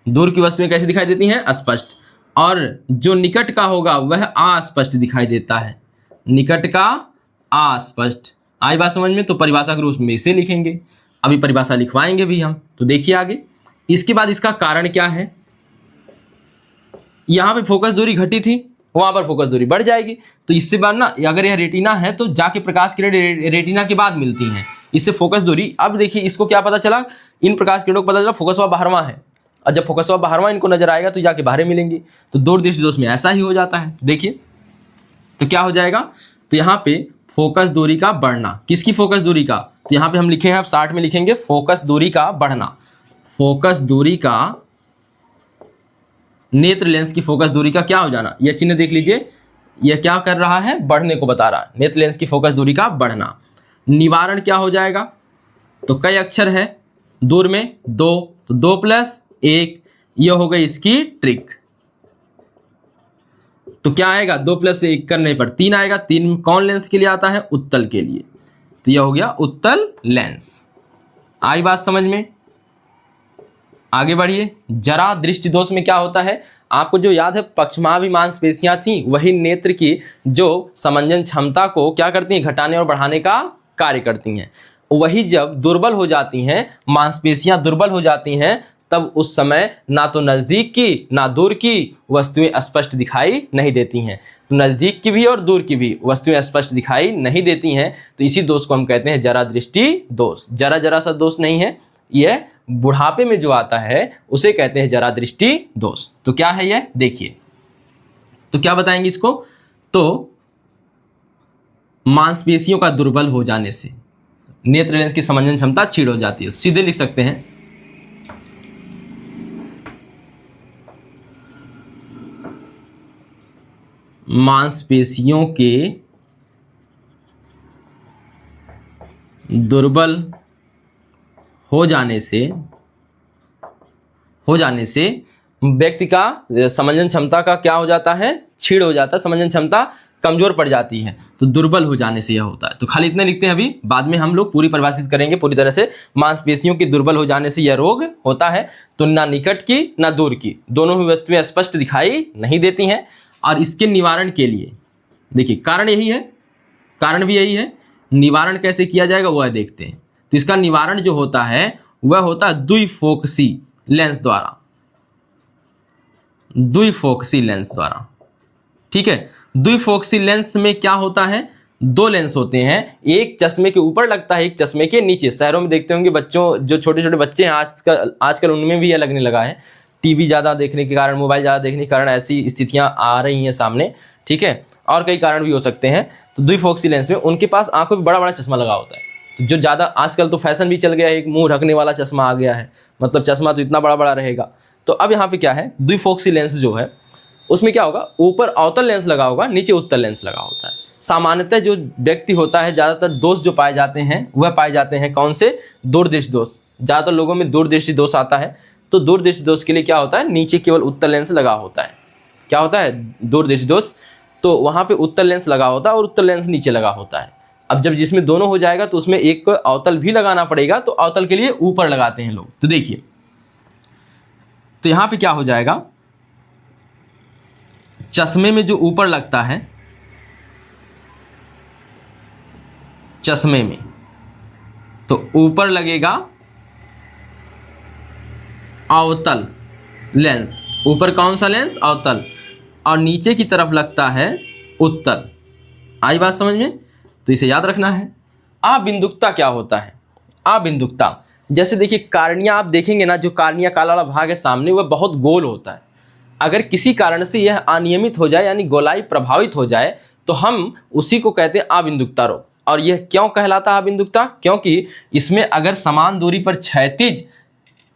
दूर की वस्तुएं कैसी दिखाई देती हैं अस्पष्ट, और जो निकट का होगा वह अस्पष्ट दिखाई देता है, निकट का अस्पष्ट। आई बात समझ में, तो परिभाषा के रूप में इसे लिखेंगे। अभी परिभाषा लिखवाएंगे भी हम। तो देखिए आगे, इसके बाद इसका कारण क्या है, यहाँ पे फोकस दूरी घटी थी, वहां पर फोकस दूरी बढ़ जाएगी। तो इससे बाद ना, अगर यह रेटिना है तो जाके प्रकाश किरण रेटिना के बाद मिलती हैं, इससे फोकस दूरी। अब देखिए इसको क्या पता चला, इन प्रकाश किरणों को पता चला फोकस हुआ बाहरवां है, और जब फोकस हुआ बाहरवां इनको नजर आएगा तो जाके बाहर मिलेंगी। तो दूरदृष्टि दोष में ऐसा ही हो जाता है। देखिए तो क्या हो जाएगा, तो यहाँ पे फोकस दूरी का बढ़ना, किसकी फोकस दूरी का, तो यहाँ पे हम लिखे हैं, आप 60 में लिखेंगे फोकस दूरी का बढ़ना, फोकस दूरी का, नेत्र लेंस की फोकस दूरी का क्या हो जाना, यह चिन्ह देख लीजिए, यह क्या कर रहा है, बढ़ने को बता रहा है, नेत्र लेंस की फोकस दूरी का बढ़ना। निवारण क्या हो जाएगा, तो कई अक्षर है दूर में, 2, तो 2 + 1, यह हो गई इसकी ट्रिक। तो क्या आएगा, 2 + 1 करने पर 3 आएगा, 3 कौन लेंस के लिए आता है, उत्तल के लिए, तो यह हो गया उत्तल लेंस। आई बात समझ में, आगे बढ़िए। जरा दृष्टि दोष में क्या होता है, आपको जो याद है, पक्षमाभि मांसपेशियां थी, वही नेत्र की जो समंजन क्षमता को क्या करती हैं, घटाने और बढ़ाने का कार्य करती हैं। वही जब दुर्बल हो जाती हैं, मांसपेशियां दुर्बल हो जाती हैं, तब उस समय ना तो नज़दीक की ना दूर की वस्तुएं स्पष्ट दिखाई नहीं देती हैं। तो नज़दीक की भी और दूर की भी वस्तुएं स्पष्ट दिखाई नहीं देती हैं, तो इसी दोष को हम कहते हैं जरा दृष्टि दोष। जरा जरा सा दोष नहीं है, यह बुढ़ापे में जो आता है उसे कहते हैं जरा दृष्टि दोष। तो क्या है यह, देखिए तो क्या बताएंगे इसको, तो मांसपेशियों का दुर्बल हो जाने से नेत्र लेंस की समंजन क्षमता क्षीण हो जाती है। सीधे लिख सकते हैं, मांसपेशियों के दुर्बल हो जाने से व्यक्ति का समंजन क्षमता का क्या हो जाता है, क्षीण हो जाता है, समंजन क्षमता कमजोर पड़ जाती है। तो दुर्बल हो जाने से यह होता है। तो खाली इतने लिखते हैं, अभी बाद में हम लोग पूरी परिभाषित करेंगे पूरी तरह से। मांसपेशियों के दुर्बल हो जाने से यह रोग होता है। तो ना निकट की ना दूर की, दोनों ही वस्तुएं स्पष्ट दिखाई नहीं देती हैं। और इसके निवारण के लिए देखिए, कारण यही है, कारण भी यही है, निवारण कैसे किया जाएगा वह देखते हैं। तो इसका निवारण जो होता है वह होता है द्विफोकसी लेंस द्वारा, द्विफोकसी लेंस द्वारा, ठीक है। द्विफोकसी लेंस में क्या होता है, 2 लेंस होते हैं, एक चश्मे के ऊपर लगता है, एक चश्मे के नीचे। शहरों में देखते होंगे बच्चों, जो छोटे छोटे बच्चे हैं आजकल उनमें भी यह लगने लगा है। टीवी ज़्यादा देखने के कारण, मोबाइल ज़्यादा देखने के कारण ऐसी स्थितियां आ रही हैं सामने, ठीक है। और कई कारण भी हो सकते हैं। तो द्विफोकसी लेंस में उनके पास आंखों में बड़ा बड़ा चश्मा लगा होता है। जो ज़्यादा आजकल तो फैशन भी चल गया है, एक मुंह ढकने वाला चश्मा आ गया है, मतलब चश्मा तो इतना बड़ा बड़ा रहेगा। तो अब यहाँ पे क्या है, द्विफोकसी लेंस जो है उसमें क्या होगा, ऊपर अवतल लेंस लगा होगा, नीचे उत्तल लेंस लगा होता है। सामान्यतः जो व्यक्ति होता है, ज़्यादातर दोष जो पाए जाते हैं वह पाए जाते हैं कौन से, दूरदृष्टि दोष। ज़्यादातर लोगों में दूरदृष्टि दोष आता है। तो दूरदृष्टि दोष के लिए क्या होता है, नीचे केवल उत्तल लेंस लगा होता है। क्या होता है, दूरदृष्टि दोष, तो वहाँ पे उत्तल लेंस लगा होता है और उत्तल लेंस नीचे लगा होता है। अब जब जिसमें दोनों हो जाएगा तो उसमें एक अवतल भी लगाना पड़ेगा, तो अवतल के लिए ऊपर लगाते हैं लोग। तो देखिए, तो यहाँ पे क्या हो जाएगा, चश्मे में जो ऊपर लगता है, चश्मे में तो ऊपर लगेगा अवतल लेंस, ऊपर कौन सा लेंस, अवतल, और नीचे की तरफ लगता है उत्तल। आई बात समझ में, तो इसे याद रखना है। अबिंदुकता क्या होता है, अबिंदुकता, जैसे देखिए कार्निया आप देखेंगे ना, जो कार्निया काला वाला भाग है सामने, वह बहुत गोल होता है। अगर किसी कारण से यह अनियमित हो जाए, यानी गोलाई प्रभावित हो जाए, तो हम उसी को कहते हैं अबिंदुकता रोग। और यह क्यों कहलाता है अबिंदुकता, क्योंकि इसमें अगर समान दूरी पर क्षैतिज,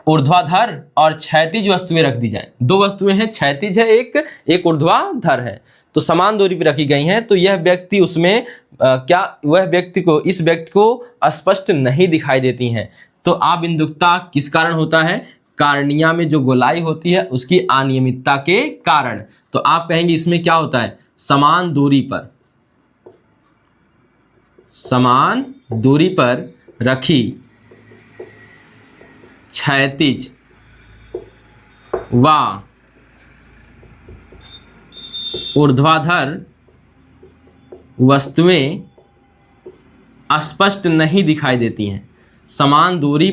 ऊर्ध्वाधर और क्षैतिज वस्तुएं रख दी जाएं, 2 वस्तुएं हैं, क्षैतिज है एक ऊर्ध्वाधर है, तो समान दूरी पर रखी गई हैं, तो यह व्यक्ति उसमें इस व्यक्ति को स्पष्ट नहीं दिखाई देती हैं। तो अबिंदुकता किस कारण होता है, कार्निया में जो गोलाई होती है उसकी अनियमितता के कारण। तो आप कहेंगे इसमें क्या होता है, समान दूरी पर रखी क्षैतिज व ऊर्ध्वाधर वस्तुएं स्पष्ट नहीं दिखाई देती हैं, समान दूरी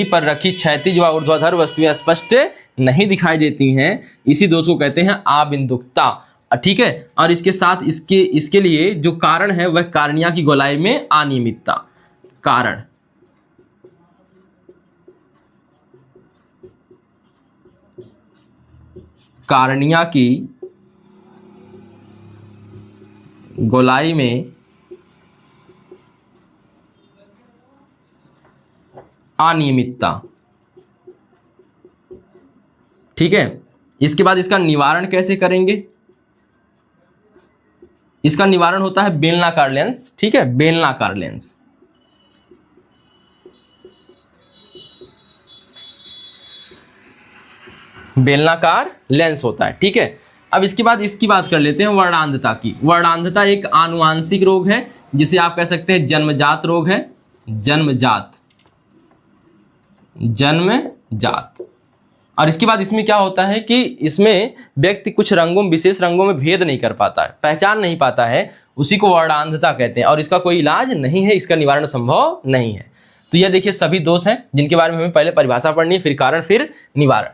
पर रखी क्षैतिज व ऊर्ध्वाधर वस्तुएं स्पष्ट नहीं दिखाई देती हैं, इसी दोष को कहते हैं आबिंदुकता। ठीक है। और इसके साथ इसके लिए जो कारण है वह कार्निया की गोलाई में अनियमितता। कारण कार्निया की गोलाई में अनियमितता। ठीक है। इसके बाद इसका निवारण कैसे करेंगे? इसका निवारण होता है बेलनाकार लेंस। ठीक है, बेलनाकार लेंस। बेलनाकार लेंस होता है। ठीक है। अब इसके बाद इसकी बात कर लेते हैं वर्णांधता की। वर्णांधता एक आनुवांशिक रोग है जिसे आप कह सकते हैं जन्मजात रोग है। जन्मजात। और इसके बाद इसमें क्या होता है कि इसमें व्यक्ति कुछ रंगों, विशेष रंगों में भेद नहीं कर पाता है, पहचान नहीं पाता है, उसी को वर्णांधता कहते हैं। और इसका कोई इलाज नहीं है, इसका निवारण संभव नहीं है। तो यह देखिए सभी दोष हैं जिनके बारे में हमें पहले परिभाषा पढ़नी है, फिर कारण, फिर निवारण।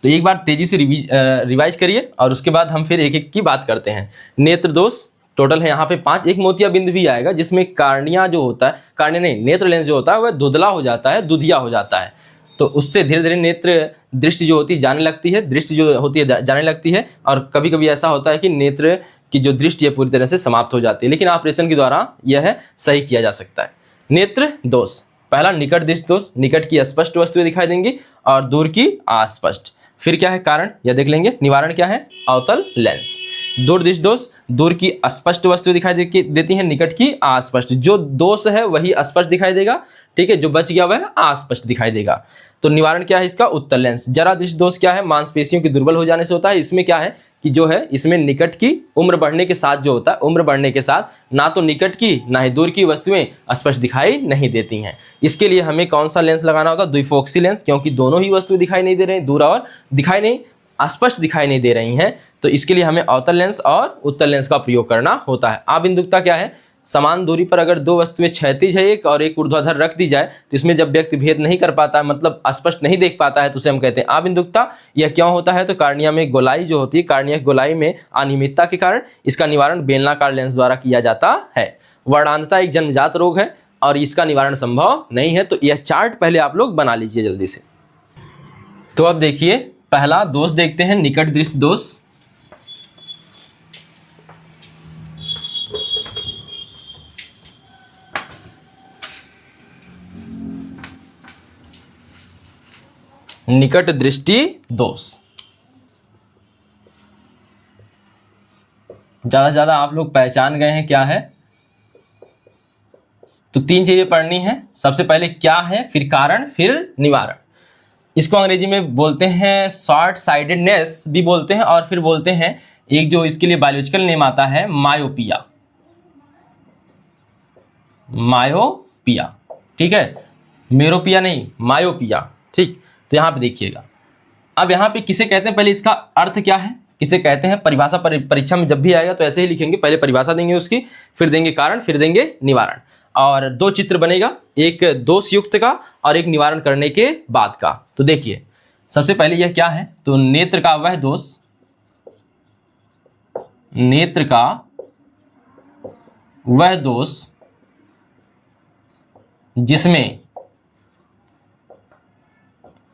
तो एक बार तेजी से रिवाइज करिए और उसके बाद हम फिर एक एक की बात करते हैं। नेत्र दोष टोटल है यहाँ पे 5। एक मोतियाबिंद भी आएगा जिसमें कार्निया जो होता है, कार्निया नहीं, नेत्र लेंस जो होता है वह धुंधला हो जाता है, दुधिया हो जाता है। तो उससे धीरे धीरे नेत्र दृष्टि जो होती है जाने लगती है, दृष्टि जो होती है जाने लगती है। और कभी कभी ऐसा होता है कि नेत्र की जो दृष्टि है पूरी तरह से समाप्त हो जाती है, लेकिन ऑपरेशन के द्वारा यह सही किया जा सकता है। नेत्र दोष, पहला निकट दृष्टि दोष, निकट की स्पष्ट वस्तुएं दिखाई देंगी और दूर की अस्पष्ट। फिर क्या है कारण, यह देख लेंगे। निवारण क्या है, अवतल लेंस। दूर दृष्टि दोष, दूर की अस्पष्ट वस्तुएं दिखाई देती हैं, निकट की अस्पष्ट। जो दोष है वही स्पष्ट दिखाई देगा। ठीक है, जो बच गया वह अस्पष्ट दिखाई देगा। तो निवारण क्या है इसका, उत्तल लेंस। जरा दृष्टि दोष क्या है, मांसपेशियों के दुर्बल हो जाने से होता है। इसमें क्या है कि जो है इसमें निकट की उम्र बढ़ने के साथ जो होता है, उम्र बढ़ने के साथ ना तो निकट की ना ही दूर की वस्तुएं स्पष्ट दिखाई नहीं देती हैं। इसके लिए हमें कौन सा लेंस लगाना होता है, द्विफोक्सी लेंस, क्योंकि दोनों ही वस्तुएं दिखाई नहीं दे रही, दूर और दिखाई नहीं, स्पष्ट दिखाई नहीं दे रही हैं। तो इसके लिए हमें अवतल लेंस और उत्तल लेंस का प्रयोग करना होता है। आबिंदुकता क्या है, समान दूरी पर अगर दो वस्तुएं क्षैतिज है एक और एक ऊर्ध्वाधर रख दी जाए तो इसमें जब व्यक्ति भेद नहीं कर पाता है, मतलब स्पष्ट नहीं देख पाता है, तो उसे हम कहते हैं आबिंदुकता। यह क्यों होता है, तो कार्निया में गोलाई जो होती है, कार्निया की गोलाई में अनियमितता के कारण इसका निवारण बेलनाकार लेंस द्वारा किया जाता है। वर्णांधता एक जन्मजात रोग है और इसका निवारण संभव नहीं है। तो यह चार्ट पहले आप लोग बना लीजिए जल्दी से। तो अब देखिए पहला दोष देखते हैं, निकट दृष्टि दोष। निकट दृष्टि दोष ज्यादा से ज्यादा आप लोग पहचान गए हैं क्या है। तो 3 चीजें पढ़नी है। सबसे पहले क्या है, फिर कारण, फिर निवारण। इसको अंग्रेजी में बोलते हैं शॉर्ट साइडेडनेस भी बोलते हैं, और फिर बोलते हैं एक जो इसके लिए बायोलॉजिकल नेम आता है मायोपिया। मायोपिया, ठीक है, मेरोपिया नहीं, मायोपिया। ठीक, तो यहाँ पे देखिएगा। अब यहाँ पे किसे कहते हैं, पहले इसका अर्थ क्या है, किसे कहते हैं, परिभाषा परीक्षा में जब भी आएगा तो ऐसे ही लिखेंगे, पहले परिभाषा देंगे उसकी, फिर देंगे कारण, फिर देंगे निवारण। और 2 चित्र बनेगा, एक दोष युक्त का और एक निवारण करने के बाद का। तो देखिए सबसे पहले यह क्या है, तो नेत्र का वह दोष, नेत्र का वह दोष जिसमें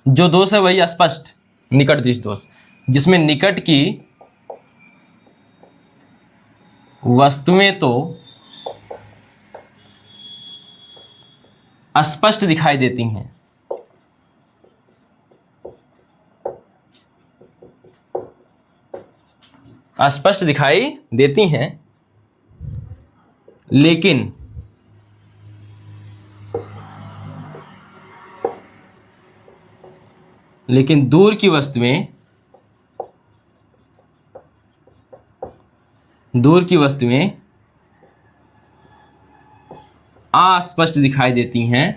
जो दोष है वही स्पष्ट, निकट दृष्टि दोष, जिसमें निकट की वस्तुएं तो स्पष्ट दिखाई देती हैं, स्पष्ट दिखाई देती हैं, लेकिन दूर की वस्तुएं अस्पष्ट दिखाई देती हैं,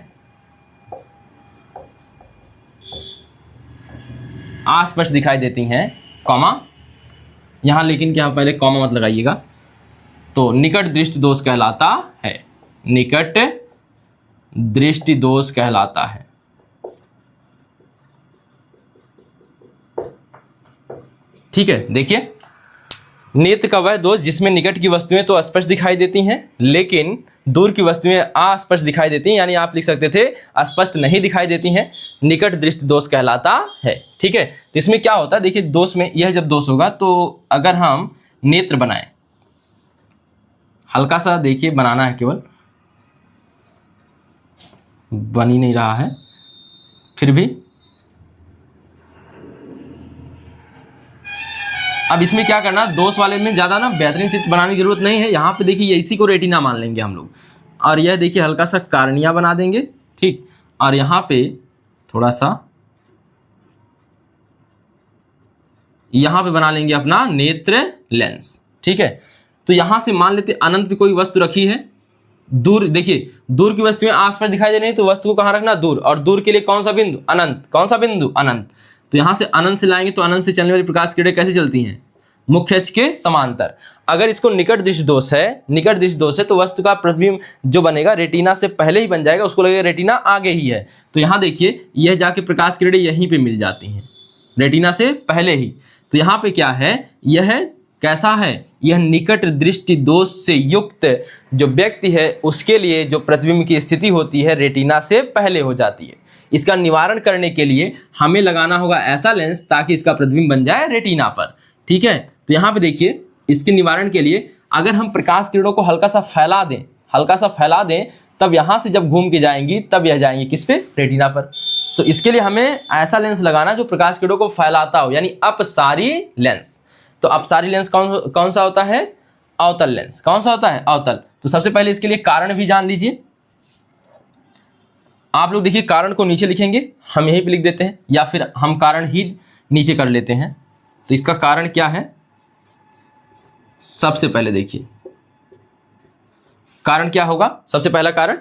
अस्पष्ट दिखाई देती हैं, कॉमा यहां, लेकिन क्या पहले कॉमा मत लगाइएगा। तो निकट दृष्टि दोष कहलाता है, निकट दृष्टि दोष कहलाता है। ठीक है, देखिए नेत्र का वह दोष जिसमें निकट की वस्तुएं तो स्पष्ट दिखाई देती हैं लेकिन दूर की वस्तुएं अस्पष्ट दिखाई देती हैं, यानी आप लिख सकते थे स्पष्ट नहीं दिखाई देती हैं, निकट दृष्टि दोष कहलाता है। ठीक है, तो इसमें क्या होता है, देखिए दोष में यह जब दोष होगा तो अगर हम नेत्र बनाएं, हल्का सा देखिए बनाना है, केवल बन ही नहीं रहा है, फिर भी अब इसमें क्या करना, दोष वाले में ज़्यादा ना बेहतरीन चित्र बनाने की जरूरत नहीं है। यहाँ पे देखिए इसी को रेटिना मान लेंगे हम लोग, और यह देखिए हल्का सा कार्निया बना देंगे। ठीक, और यहाँ पे थोड़ा सा यहाँ पे बना लेंगे अपना नेत्र लेंस। ठीक है, तो यहाँ से मान लेते अनंत पे कोई वस्तु रखी है, दूर देखिए दूर की वस्तुएं आसपास दिखाई दे रही है, तो वस्तु को कहाँ रखना, दूर, और दूर के लिए कौन सा बिंदु, अनंत। कौन सा बिंदु, अनंत। तो यहाँ से अनंत से लाएंगे तो अनंत से चलने वाली प्रकाश किरणें कैसे चलती हैं, मुख्य अक्ष के समांतर। अगर इसको निकट दृष्टि दोष है, निकट दृष्टि दोष है, तो वस्तु का प्रतिबिंब जो बनेगा रेटिना से पहले ही बन जाएगा, उसको लगेगा रेटिना आगे ही है। तो यहाँ देखिए यह जाके प्रकाश किरणें यहीं पे मिल जाती हैं रेटिना से पहले ही। तो यहाँ पे क्या है, यह कैसा है, यह निकट दृष्टि दोष से युक्त जो व्यक्ति है उसके लिए जो प्रतिबिंब की स्थिति होती है रेटिना से पहले हो जाती है। इसका निवारण करने के लिए हमें लगाना होगा ऐसा लेंस ताकि इसका प्रतिबिंब बन जाए रेटिना पर। ठीक है, तो यहाँ पे देखिए इसके निवारण के लिए अगर हम प्रकाश किरणों को हल्का सा फैला दें, हल्का सा फैला दें, तब यहाँ से जब घूम के जाएंगी तब यह जाएंगी किस पे, रेटिना पर। तो इसके लिए हमें ऐसा लेंस लगाना जो प्रकाश किरणों को फैलाता हो, यानी अपसारी लेंस। तो अपसारी लेंस कौन सा होता है, अवतल लेंस। कौन सा होता है, अवतल। तो सबसे पहले इसके लिए कारण भी जान लीजिए। आप लोग देखिए कारण को नीचे लिखेंगे, हम यहीं पे लिख देते हैं, या फिर हम कारण ही नीचे कर लेते हैं। तो इसका कारण क्या है, सबसे पहले देखिए कारण क्या होगा। सबसे पहला कारण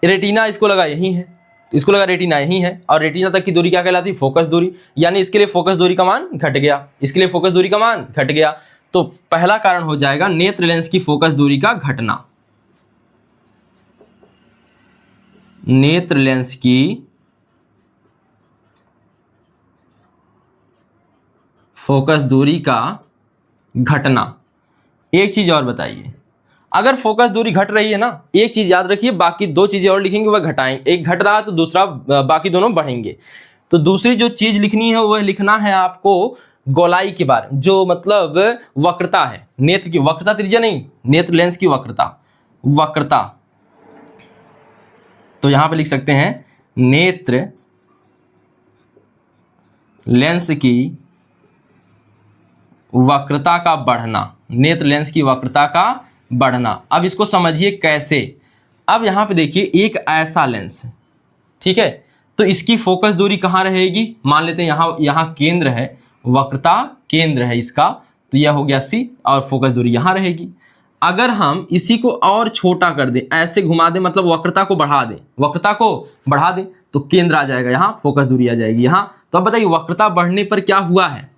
रेटिना, इसको लगा यही है, इसको लगा रेटिना यही है, और रेटिना तक की दूरी क्या कहलाती है, फोकस दूरी। यानी इसके लिए फोकस दूरी का मान घट गया, इसके लिए फोकस दूरी का मान घट गया। तो पहला कारण हो जाएगा नेत्र लेंस की फोकस दूरी का घटना। नेत्र लेंस की फोकस दूरी का घटना। एक चीज और बताइए, अगर फोकस दूरी घट रही है ना, एक चीज याद रखिए, बाकी दो चीजें और लिखेंगे वह घटाएंगे। एक घट रहा है तो दूसरा, बाकी दोनों बढ़ेंगे। तो दूसरी जो चीज लिखनी है वह लिखना है आपको गोलाई के बारे में, जो मतलब वक्रता है, नेत्र की वक्रता, त्रिज्या नहीं, नेत्र लेंस की वक्रता, वक्रता। तो यहां पे लिख सकते हैं नेत्र लेंस की वक्रता का बढ़ना, नेत्र लेंस की वक्रता का बढ़ना। अब इसको समझिए कैसे। अब यहां पे देखिए एक ऐसा लेंस है, ठीक है, तो इसकी फोकस दूरी कहां रहेगी, मान लेते हैं यहां केंद्र है, वक्रता केंद्र है इसका, तो यह हो गया C, और फोकस दूरी यहां रहेगी। अगर हम इसी को और छोटा कर दें, ऐसे घुमा दें, मतलब वक्रता को बढ़ा दें, वक्रता को बढ़ा दें, तो केंद्र आ जाएगा यहाँ, फोकस दूरी आ जाएगी यहाँ। तो अब बताइए वक्रता बढ़ने पर क्या हुआ है,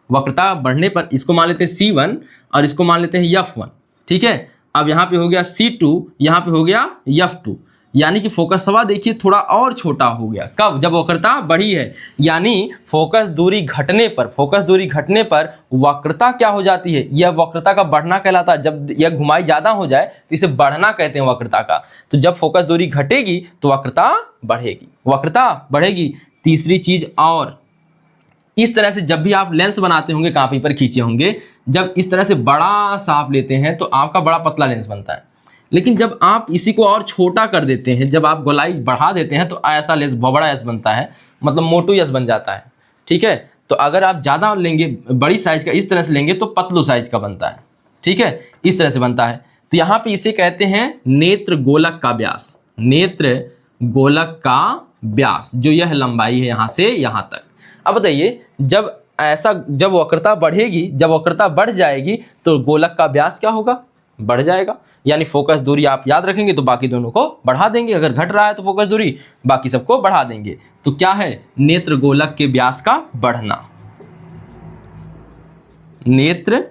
वक्रता बढ़ने पर इसको मान लेते हैं C1 और इसको मान लेते हैं F1, ठीक है। अब यहाँ पे हो गया C2, यहाँ पे हो गया F2, यानी कि फोकस सवा देखिए थोड़ा और छोटा हो गया। कब, जब वक्रता बढ़ी है, यानी फोकस दूरी घटने पर, फोकस दूरी घटने पर वक्रता क्या हो जाती है, यह वक्रता का बढ़ना कहलाता है। जब यह घुमाई ज्यादा हो जाए तो इसे बढ़ना कहते हैं वक्रता का। तो जब फोकस दूरी घटेगी तो वक्रता बढ़ेगी, वक्रता बढ़ेगी। तीसरी चीज और, इस तरह से जब भी आप लेंस बनाते होंगे, कॉपी पर खींचे होंगे, जब इस तरह से बड़ा सा आप लेते हैं तो आपका बड़ा पतला लेंस बनता है। लेकिन जब आप इसी को और छोटा कर देते हैं, जब आप गोलाई बढ़ा देते हैं, तो ऐसा लेंस बहुत बड़ा एस बनता है, मतलब मोटू एस बन जाता है, ठीक है। तो अगर आप ज़्यादा लेंगे, बड़ी साइज का इस तरह से लेंगे, तो पतलू साइज का बनता है, ठीक है, इस तरह से बनता है। तो यहाँ पे इसे कहते हैं नेत्र गोलक का व्यास, नेत्र गोलक का व्यास, जो यह लंबाई है यहाँ से यहाँ तक। अब बताइए जब ऐसा, जब वक्रता बढ़ेगी, जब वक्रता बढ़ जाएगी तो गोलक का व्यास क्या होगा, बढ़ जाएगा। यानी फोकस दूरी आप याद रखेंगे तो बाकी दोनों को बढ़ा देंगे, अगर घट रहा है तो फोकस दूरी बाकी सबको बढ़ा देंगे। तो क्या है, नेत्र गोलक के व्यास का बढ़ना, नेत्र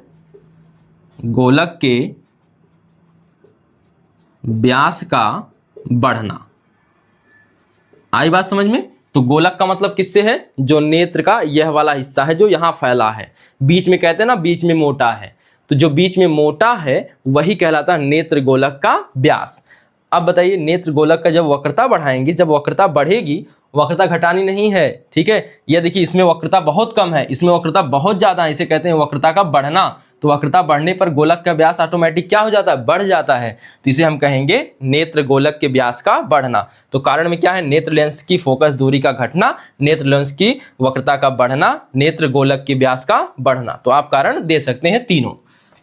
गोलक के व्यास का बढ़ना, आई बात समझ में? तो गोलक का मतलब किससे है? जो नेत्र का यह वाला हिस्सा है जो यहाँ फैला है, बीच में कहते हैं ना बीच में मोटा है, तो जो बीच में मोटा है वही कहलाता है नेत्र गोलक का व्यास। अब बताइए, नेत्र गोलक का जब वक्रता बढ़ाएंगे, जब वक्रता बढ़ेगी, वक्रता घटानी नहीं है, ठीक है। यह देखिए इसमें वक्रता बहुत कम है, इसमें वक्रता बहुत ज्यादा है, इसे कहते हैं वक्रता का बढ़ना। तो वक्रता बढ़ने पर गोलक का व्यास ऑटोमेटिक क्या हो जाता है? बढ़ जाता है। तो इसे हम कहेंगे नेत्र गोलक के व्यास का बढ़ना। तो कारण में क्या है? नेत्र लेंस की फोकस दूरी का घटना, नेत्र लेंस की वक्रता का बढ़ना, नेत्र गोलक के व्यास का बढ़ना। तो आप कारण दे सकते हैं तीनों।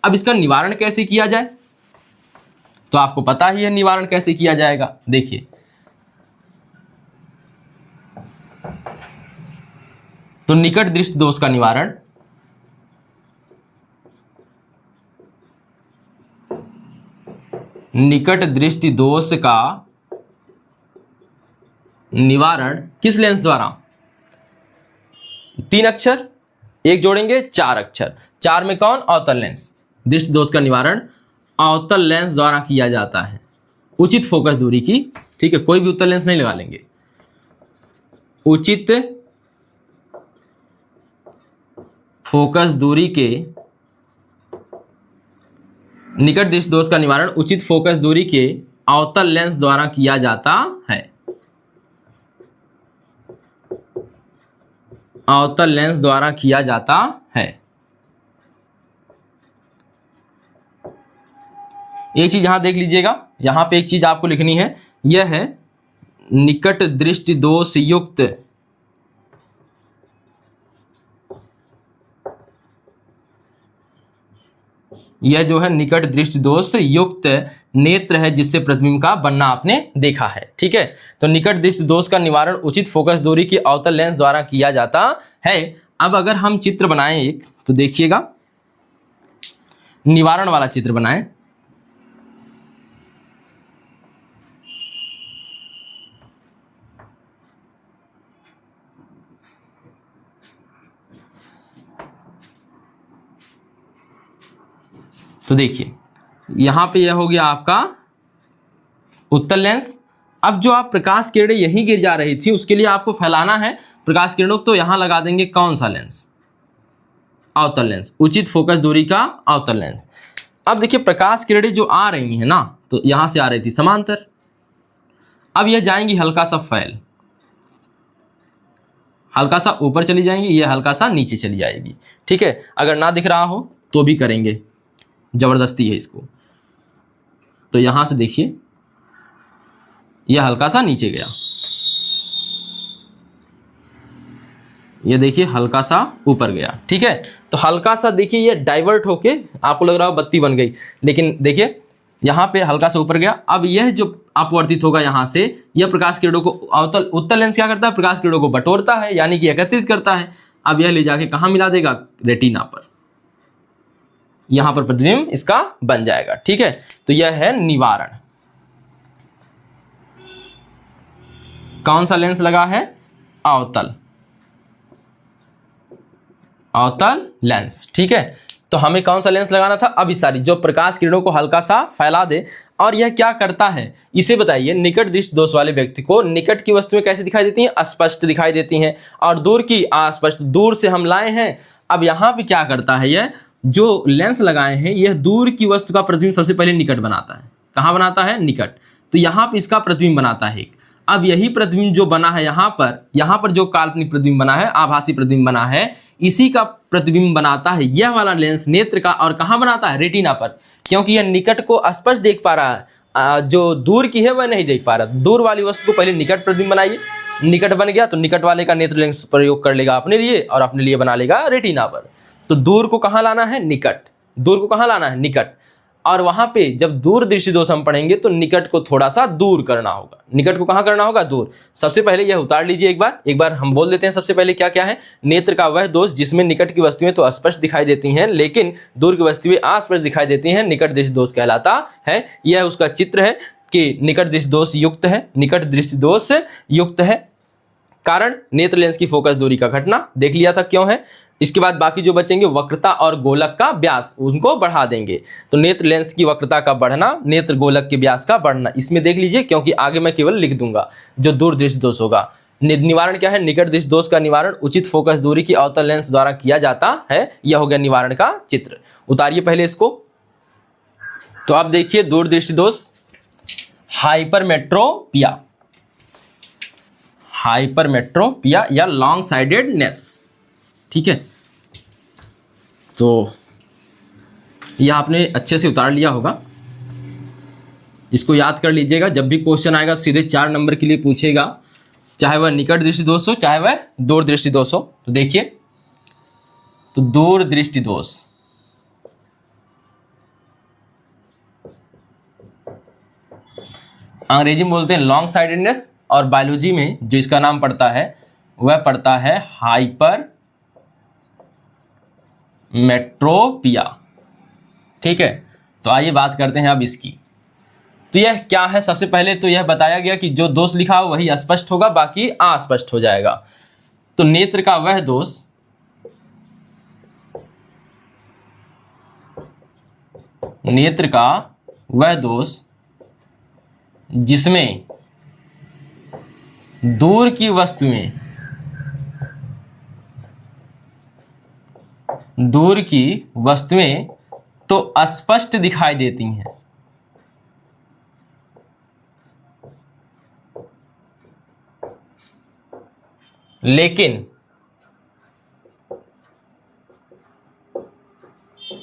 अब इसका निवारण कैसे किया जाए? तो आपको पता ही है निवारण कैसे किया जाएगा। देखिए, तो निकट दृष्टि दोष का निवारण, निकट दृष्टि दोष का निवारण किस लेंस द्वारा? 3 अक्षर, एक जोड़ेंगे 4 अक्षर, 4 में कौन? अवतल लेंस। दृष्टि दोष का निवारण अवतल लेंस द्वारा किया जाता है, उचित फोकस दूरी की, ठीक है, कोई भी उत्तल लेंस नहीं लगा लेंगे। उचित फोकस दूरी के निकट दृष्टि दोष का निवारण उचित फोकस दूरी के अवतल लेंस द्वारा किया जाता है। अवतल लेंस द्वारा किया जाता है। एक चीज यहां देख लीजिएगा, यहां पे एक चीज आपको लिखनी है, यह है निकट दृष्टि दोष युक्त यह जो है निकट दृष्टि दोष युक्त नेत्र है जिससे प्रतिबिंब का बनना आपने देखा है, ठीक है। तो निकट दृष्टि दोष का निवारण उचित फोकस दूरी की अवतल लेंस द्वारा किया जाता है। अब अगर हम चित्र बनाएं एक, तो देखिएगा निवारण वाला चित्र बनाएं। तो देखिए यहां पे यह हो गया आपका उत्तल लेंस। अब जो आप प्रकाश किरणें यहीं गिर जा रही थी उसके लिए आपको फैलाना है प्रकाश किरणों को, तो यहां लगा देंगे कौन सा लेंस? अवतल लेंस, उचित फोकस दूरी का अवतल लेंस। अब देखिए प्रकाश किरणें जो आ रही हैं ना, तो यहां से आ रही थी समांतर, अब यह जाएंगी हल्का सा फैल, हल्का सा ऊपर चली जाएंगी, यह हल्का सा नीचे चली जाएगी, ठीक है। अगर ना दिख रहा हो तो भी करेंगे, जबरदस्ती है इसको। तो यहां से देखिए यह हल्का सा नीचे गया, ये देखिए हल्का सा ऊपर गया, ठीक है। तो हल्का सा देखिए ये डाइवर्ट होके आपको लग रहा हो बत्ती बन गई, लेकिन देखिए यहाँ पे हल्का सा ऊपर गया। अब यह जो अपवर्तित होगा यहाँ से, यह प्रकाश किरणों को अवतल उत्तल लेंस क्या करता है? प्रकाश किरणों को बटोरता है, यानी कि एकत्रित करता है। अब यह ले जाके कहाँ मिला देगा? रेटिना पर, यहां पर प्रतिबिंब इसका बन जाएगा, ठीक है। तो यह है निवारण। कौन सा लेंस लगा है? अवतल, अवतल लेंस, ठीक है। तो हमें कौन सा लेंस लगाना था? अब इस सारी जो प्रकाश किरणों को हल्का सा फैला दे। और यह क्या करता है इसे बताइए। निकट दृष्टि दोष वाले व्यक्ति को निकट की वस्तुएं कैसे दिखाई देती हैं? स्पष्ट दिखाई देती हैं, और दूर की अस्पष्ट। दूर से हम लाए हैं, अब यहां पे क्या करता है, यह जो लेंस लगाए हैं यह दूर की वस्तु का प्रतिबिंब सबसे पहले निकट बनाता है। कहां बनाता है? निकट। तो यहां पे इसका प्रतिबिंब बनाता है एक। अब यही प्रतिबिंब जो बना है यहाँ पर जो काल्पनिक प्रतिबिंब बना है, आभासी प्रतिबिंब बना है, इसी का प्रतिबिंब बनाता है यह वाला लेंस नेत्र का। और कहाँ बनाता है? रेटिना पर, क्योंकि यह निकट को स्पष्ट देख पा रहा है, जो दूर की है वह नहीं देख पा रहा। दूर वाली वस्तु को पहले निकट प्रतिबिंब बनाइए, निकट बन गया तो निकट वाले का नेत्र लेंस प्रयोग कर लेगा अपने लिए, और अपने लिए बना लेगा रेटिना पर। तो दूर को कहाँ लाना है? निकट। दूर को कहाँ लाना है? निकट। और वहां पे जब दूर दृष्टि दोष हम पढ़ेंगे तो निकट को थोड़ा सा दूर करना होगा। निकट को कहाँ करना होगा? दूर। सबसे पहले यह उतार लीजिए एक बार हम बोल देते हैं सबसे पहले क्या क्या है। नेत्र का वह दोष जिसमें निकट की वस्तुएं तो स्पष्ट दिखाई देती हैं लेकिन दूर की वस्तुएं अस्पष्ट दिखाई देती हैं, निकट दृष्टि दोष कहलाता है। यह उसका चित्र है कि निकट दृष्टि दोष युक्त है, निकट दृष्टि दोष युक्त है। कारण नेत्र लेंस की फोकस दूरी का घटना, देख लिया था क्यों है। इसके बाद बाकी जो बचेंगे वक्रता और गोलक का व्यास, उनको बढ़ा देंगे। तो नेत्र लेंस की वक्रता का बढ़ना, नेत्र गोलक के व्यास का बढ़ना, इसमें देख लीजिए, क्योंकि आगे मैं केवल लिख दूंगा जो दूरदृष्टि दोष होगा। निवारण क्या है, निकट दृष्टि दोष का निवारण उचित फोकस दूरी की अवतल लेंस द्वारा किया जाता है। यह हो गया निवारण का चित्र। उतारिए पहले इसको। तो आप देखिए दूरदृष्टि दोष, हाइपरमेट्रोपिया, हाइपरमेट्रोपिया या लॉन्ग साइडेडनेस, ठीक है। तो यह आपने अच्छे से उतार लिया होगा, इसको याद कर लीजिएगा। जब भी क्वेश्चन आएगा सीधे 4 नंबर के लिए पूछेगा, चाहे वह निकट दृष्टि दोष हो चाहे वह दूर दृष्टि दोष हो। तो देखिए, तो दूर दृष्टि दोष अंग्रेजी में बोलते हैं लॉन्ग साइडेडनेस, और बायोलॉजी में जो इसका नाम पड़ता है वह पड़ता है हाइपर मेट्रोपिया, ठीक है। तो आइए बात करते हैं अब इसकी। तो यह क्या है, सबसे पहले तो यह बताया गया कि जो दोष लिखा हो वही स्पष्ट होगा, बाकी अस्पष्ट हो जाएगा। तो नेत्र का वह दोष नेत्र का वह दोष जिसमें दूर की वस्तुएं तो स्पष्ट दिखाई देती हैं, लेकिन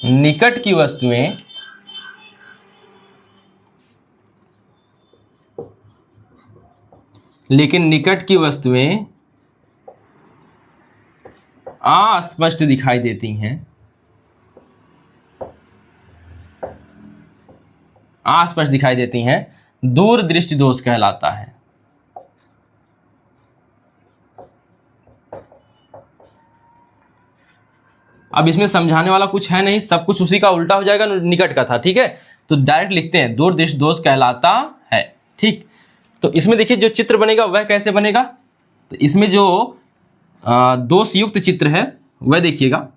निकट की वस्तुएं अस्पष्ट दिखाई देती हैं, अस्पष्ट दिखाई देती हैं, दूर दृष्टि दोष कहलाता है। अब इसमें समझाने वाला कुछ है नहीं, सब कुछ उसी का उल्टा हो जाएगा, निकट का था, ठीक है। तो डायरेक्ट लिखते हैं दूर दृष्टि दोष कहलाता है, ठीक। तो इसमें देखिए जो चित्र बनेगा वह कैसे बनेगा, तो इसमें जो दोष युक्त चित्र है वह देखिएगा।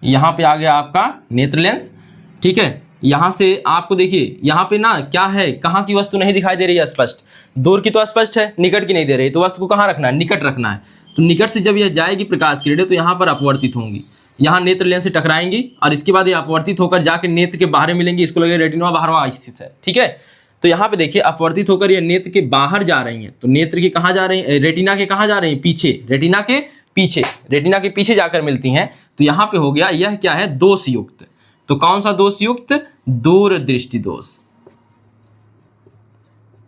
यहां पे आ गया आपका नेत्र लेंस, ठीक है। यहां से आपको देखिए, यहां पे ना क्या है, कहां की वस्तु नहीं दिखाई दे रही है स्पष्ट, दूर की तो स्पष्ट है, निकट की नहीं दे रही, तो वस्तु को कहां रखना है, निकट रखना है। तो निकट से जब यह जाएगी प्रकाश किरणें तो यहां पर अपवर्तित होंगी, यहाँ नेत्र लेंस से टकराएंगी और इसके बाद ये अपवर्तित होकर जाके नेत्र के बाहर मिलेंगी, इसको लगे रेटिना बाहर स्थित है, ठीक है। तो यहाँ पे देखिए अपवर्तित होकर ये नेत्र के बाहर जा रही हैं, तो नेत्र के कहाँ जा रही हैं, रेटिना के कहाँ जा रही हैं, पीछे, रेटिना के पीछे जाकर मिलती हैं। तो यहाँ पे हो गया, यह क्या है, दोष युक्त। तो कौन सा दोष युक्त, दूर दृष्टि दोष,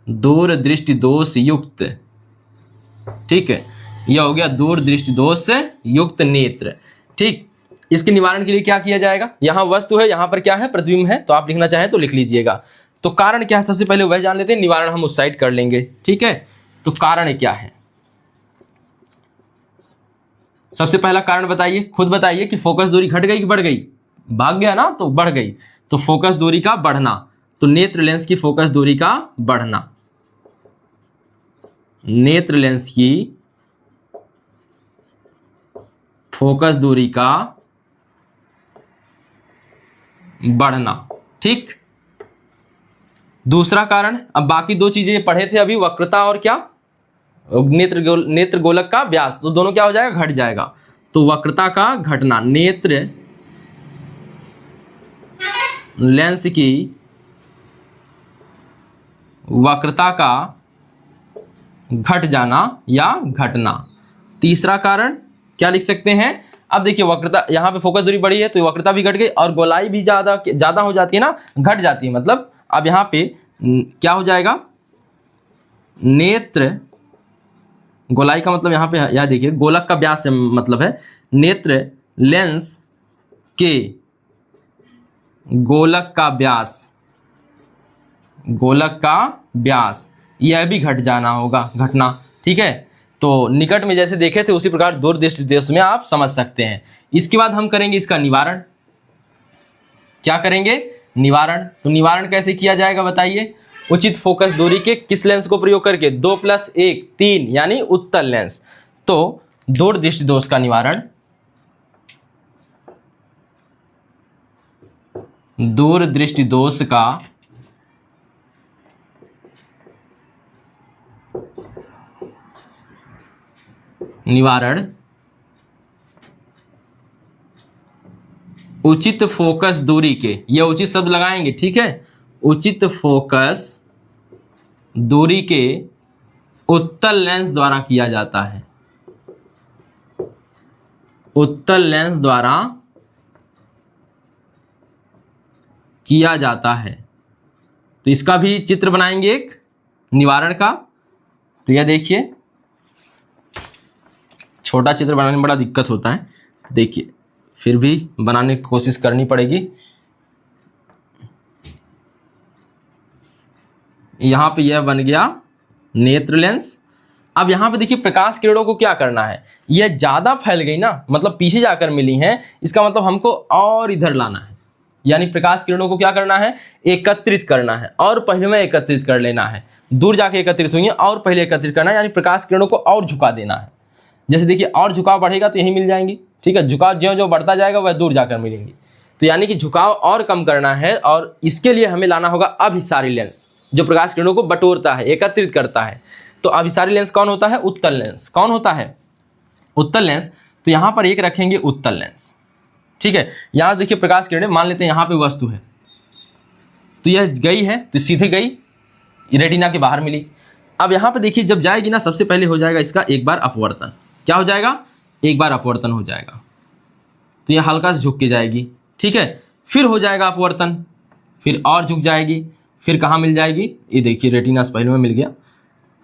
दूर दृष्टि दोष युक्त, ठीक है। यह हो गया दूर दृष्टि दोष से युक्त नेत्र, ठीक। इसके निवारण के लिए क्या किया जाएगा, यहां वस्तु है, यहां पर क्या है, प्रतिबिंब है, तो आप लिखना चाहें तो लिख लीजिएगा। तो कारण क्या है, सबसे पहले वह जान लेते हैं, निवारण हम उस साइड कर लेंगे, ठीक है। तो कारण क्या है, सबसे पहला कारण बताइए, खुद बताइए कि फोकस दूरी घट गई कि बढ़ गई, भाग गया ना तो बढ़ गई, तो फोकस दूरी का बढ़ना, तो नेत्र लेंस की फोकस दूरी का बढ़ना, नेत्र लेंस की फोकस दूरी का बढ़ना, ठीक। दूसरा कारण, अब बाकी दो चीजें पढ़े थे अभी, वक्रता और क्या, नेत्र गोलक का व्यास, तो दोनों क्या हो जाएगा, घट जाएगा। तो वक्रता का घटना, नेत्र लेंस की वक्रता का घट जाना या घटना। तीसरा कारण क्या लिख सकते हैं, अब देखिए वक्रता, यहाँ पे फोकस दूरी बढ़ी है तो वक्रता भी घट गई और गोलाई भी ज़्यादा हो जाती है ना, घट जाती है। मतलब अब यहाँ पे क्या हो जाएगा, नेत्र गोलाई का मतलब यहाँ पे, यहाँ देखिए गोलक का व्यास से मतलब है नेत्र लेंस के गोलक का व्यास, यह भी घट जाना होगा, घटना, ठीक है। तो निकट में जैसे देखे थे उसी प्रकार दूर दृष्टि दोष में आप समझ सकते हैं। इसके बाद हम करेंगे इसका निवारण, क्या करेंगे, निवारण। तो निवारण कैसे किया जाएगा बताइए? उचित फोकस दूरी के किस लेंस को प्रयोग करके? 2+1 3 यानी उत्तल लेंस। तो दूरदृष्टि दोष का निवारण, दूरदृष्टि दोष का निवारण उचित फोकस दूरी के, यह उचित शब्द लगाएंगे, ठीक है, उचित फोकस दूरी के उत्तल लेंस द्वारा किया जाता है। उत्तल लेंस द्वारा किया जाता है। तो इसका भी चित्र बनाएंगे एक निवारण का। तो यह देखिए, छोटा चित्र बनाने में बड़ा दिक्कत होता है, देखिए फिर भी बनाने की कोशिश करनी पड़ेगी। यहाँ पे यह बन गया नेत्र लेंस। अब यहाँ पे देखिए प्रकाश किरणों को क्या करना है, यह ज़्यादा फैल गई ना, मतलब पीछे जाकर मिली हैं, इसका मतलब हमको और इधर लाना है। यानी प्रकाश किरणों को क्या करना है, एकत्रित करना है, और पहले में एकत्रित कर लेना है। दूर जाके एकत्रित हुई है और पहले एकत्रित करना है, यानी प्रकाश किरणों को और झुका देना है। जैसे देखिए और झुकाव बढ़ेगा तो यहीं मिल जाएंगी, ठीक है, झुकाव ज्यों ज्यों बढ़ता जाएगा वह दूर जाकर मिलेंगी। तो यानी कि झुकाव और कम करना है, और इसके लिए हमें लाना होगा अभिसारी लेंस, जो प्रकाश किरणों को बटोरता है, एकत्रित करता है। तो अभिसारी लेंस कौन होता है? उत्तल लेंस। कौन होता है? उत्तल लेंस। तो यहाँ पर एक रखेंगे उत्तल लेंस, ठीक है। यहाँ देखिए प्रकाश किरणें, मान लेते हैं यहाँ पे वस्तु है, तो यह गई है तो सीधे गई, रेटिना के बाहर मिली। अब यहाँ पे देखिए जब जाएगी ना, सबसे पहले हो जाएगा इसका एक बार अपवर्तन। क्या हो जाएगा? एक बार अपवर्तन हो जाएगा, तो यह हल्का से झुक के जाएगी, ठीक है। फिर हो जाएगा अपवर्तन, फिर और झुक जाएगी, फिर कहाँ मिल जाएगी? ये देखिए रेटिना से पहले में मिल गया।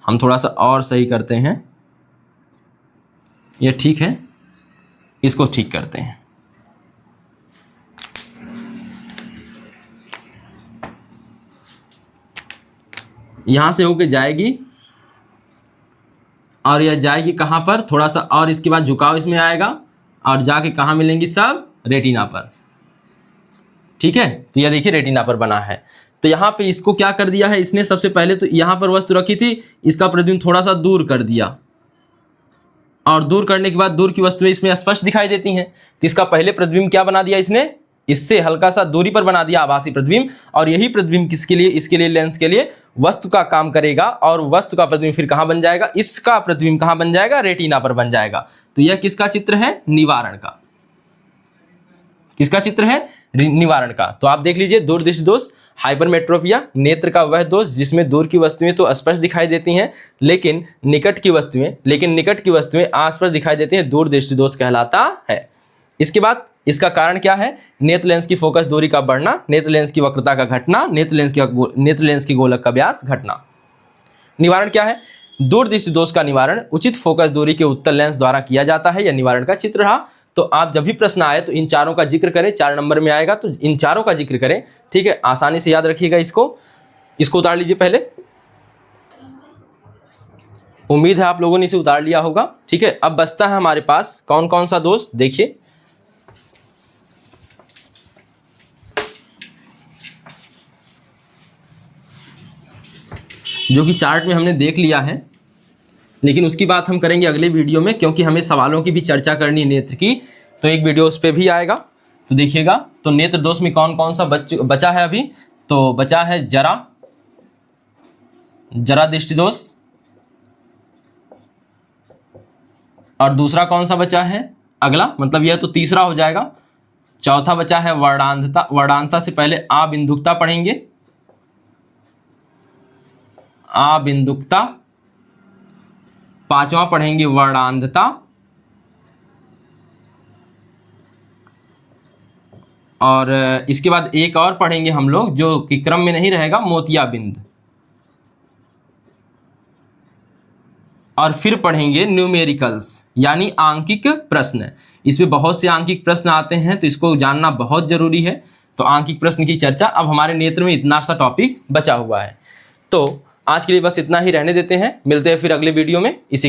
हम थोड़ा सा और सही करते हैं, ये ठीक है, इसको ठीक करते हैं। यहाँ से होके जाएगी और यह जाएगी कहाँ पर? थोड़ा सा और इसके बाद झुकाव इसमें आएगा और जाके कहाँ मिलेंगी? सब रेटिना पर, ठीक है। तो यह देखिए रेटिना पर बना है। तो यहाँ पे इसको क्या कर दिया है इसने? सबसे पहले तो यहाँ पर वस्तु रखी थी, इसका प्रतिबिंब थोड़ा सा दूर कर दिया, और दूर करने के बाद दूर की वस्तुएं इसमें स्पष्ट दिखाई देती हैं। तो इसका पहले प्रतिबिंब क्या बना दिया इसने? इससे हल्का सा दूरी पर बना दिया आभासी प्रतिबिंब। और यही प्रतिबिंब किसके लिए? इसके लिए, लेंस के लिए वस्तु का काम करेगा, और वस्तु का प्रतिबिंब फिर कहाँ बन जाएगा? इसका प्रतिबिंब कहाँ बन जाएगा? रेटिना पर बन जाएगा। तो यह किसका चित्र है? निवारण का। किसका चित्र है? निवारण का। तो आप देख लीजिए, दूरदृष्टि दोष हाइपरमेट्रोपिया, नेत्र का वह दोष जिसमें दूर की वस्तुएं तो स्पष्ट दिखाई देती हैं, लेकिन निकट की वस्तुएं अस्पष्ट दिखाई देती हैं, दूरदृष्टि दोष कहलाता है। इसके बाद इसका कारण क्या है? नेत्र लेंस की फोकस दूरी का बढ़ना, नेत्र लेंस की वक्रता का घटना, नेत्र लेंस की गोलक का व्यास घटना। निवारण क्या है? दूरदृष्टि दोष का निवारण उचित फोकस दूरी के उत्तल लेंस द्वारा किया जाता है। यह निवारण का चित्र रहा। तो आप जब भी प्रश्न आए तो इन चारों का जिक्र करें, 4 नंबर में आएगा तो इन चारों का जिक्र करें, ठीक है। आसानी से याद रखिएगा इसको उतार लीजिए पहले। उम्मीद है आप लोगों ने इसे उतार लिया होगा, ठीक है। अब बचता है हमारे पास कौन कौन सा दोष, देखिए। जो कि चार्ट में हमने देख लिया है, लेकिन उसकी बात हम करेंगे अगले वीडियो में, क्योंकि हमें सवालों की भी चर्चा करनी है नेत्र की, तो एक वीडियो उस पर भी आएगा, तो देखिएगा। तो नेत्र दोष में कौन कौन सा बचा है अभी? तो बचा है जरा दृष्टि दोष, और दूसरा कौन सा बचा है? अगला, मतलब यह तो तीसरा हो जाएगा। चौथा बचा है वर्णांधता। वर्णांधता से पहले आबिंदुकता पढ़ेंगे, आबिंदुकता। पांचवा पढ़ेंगे वर्णांधता, और इसके बाद एक और पढ़ेंगे हम लोग जो कि क्रम में नहीं रहेगा, मोतियाबिंद। और फिर पढ़ेंगे न्यूमेरिकल्स, यानी आंकिक प्रश्न। इसमें बहुत से आंकिक प्रश्न आते हैं, तो इसको जानना बहुत जरूरी है। तो आंकिक प्रश्न की चर्चा, अब हमारे नेत्र में इतना सा टॉपिक बचा हुआ है। तो आज के लिए बस इतना ही रहने देते हैं, मिलते हैं फिर अगले वीडियो में इसी के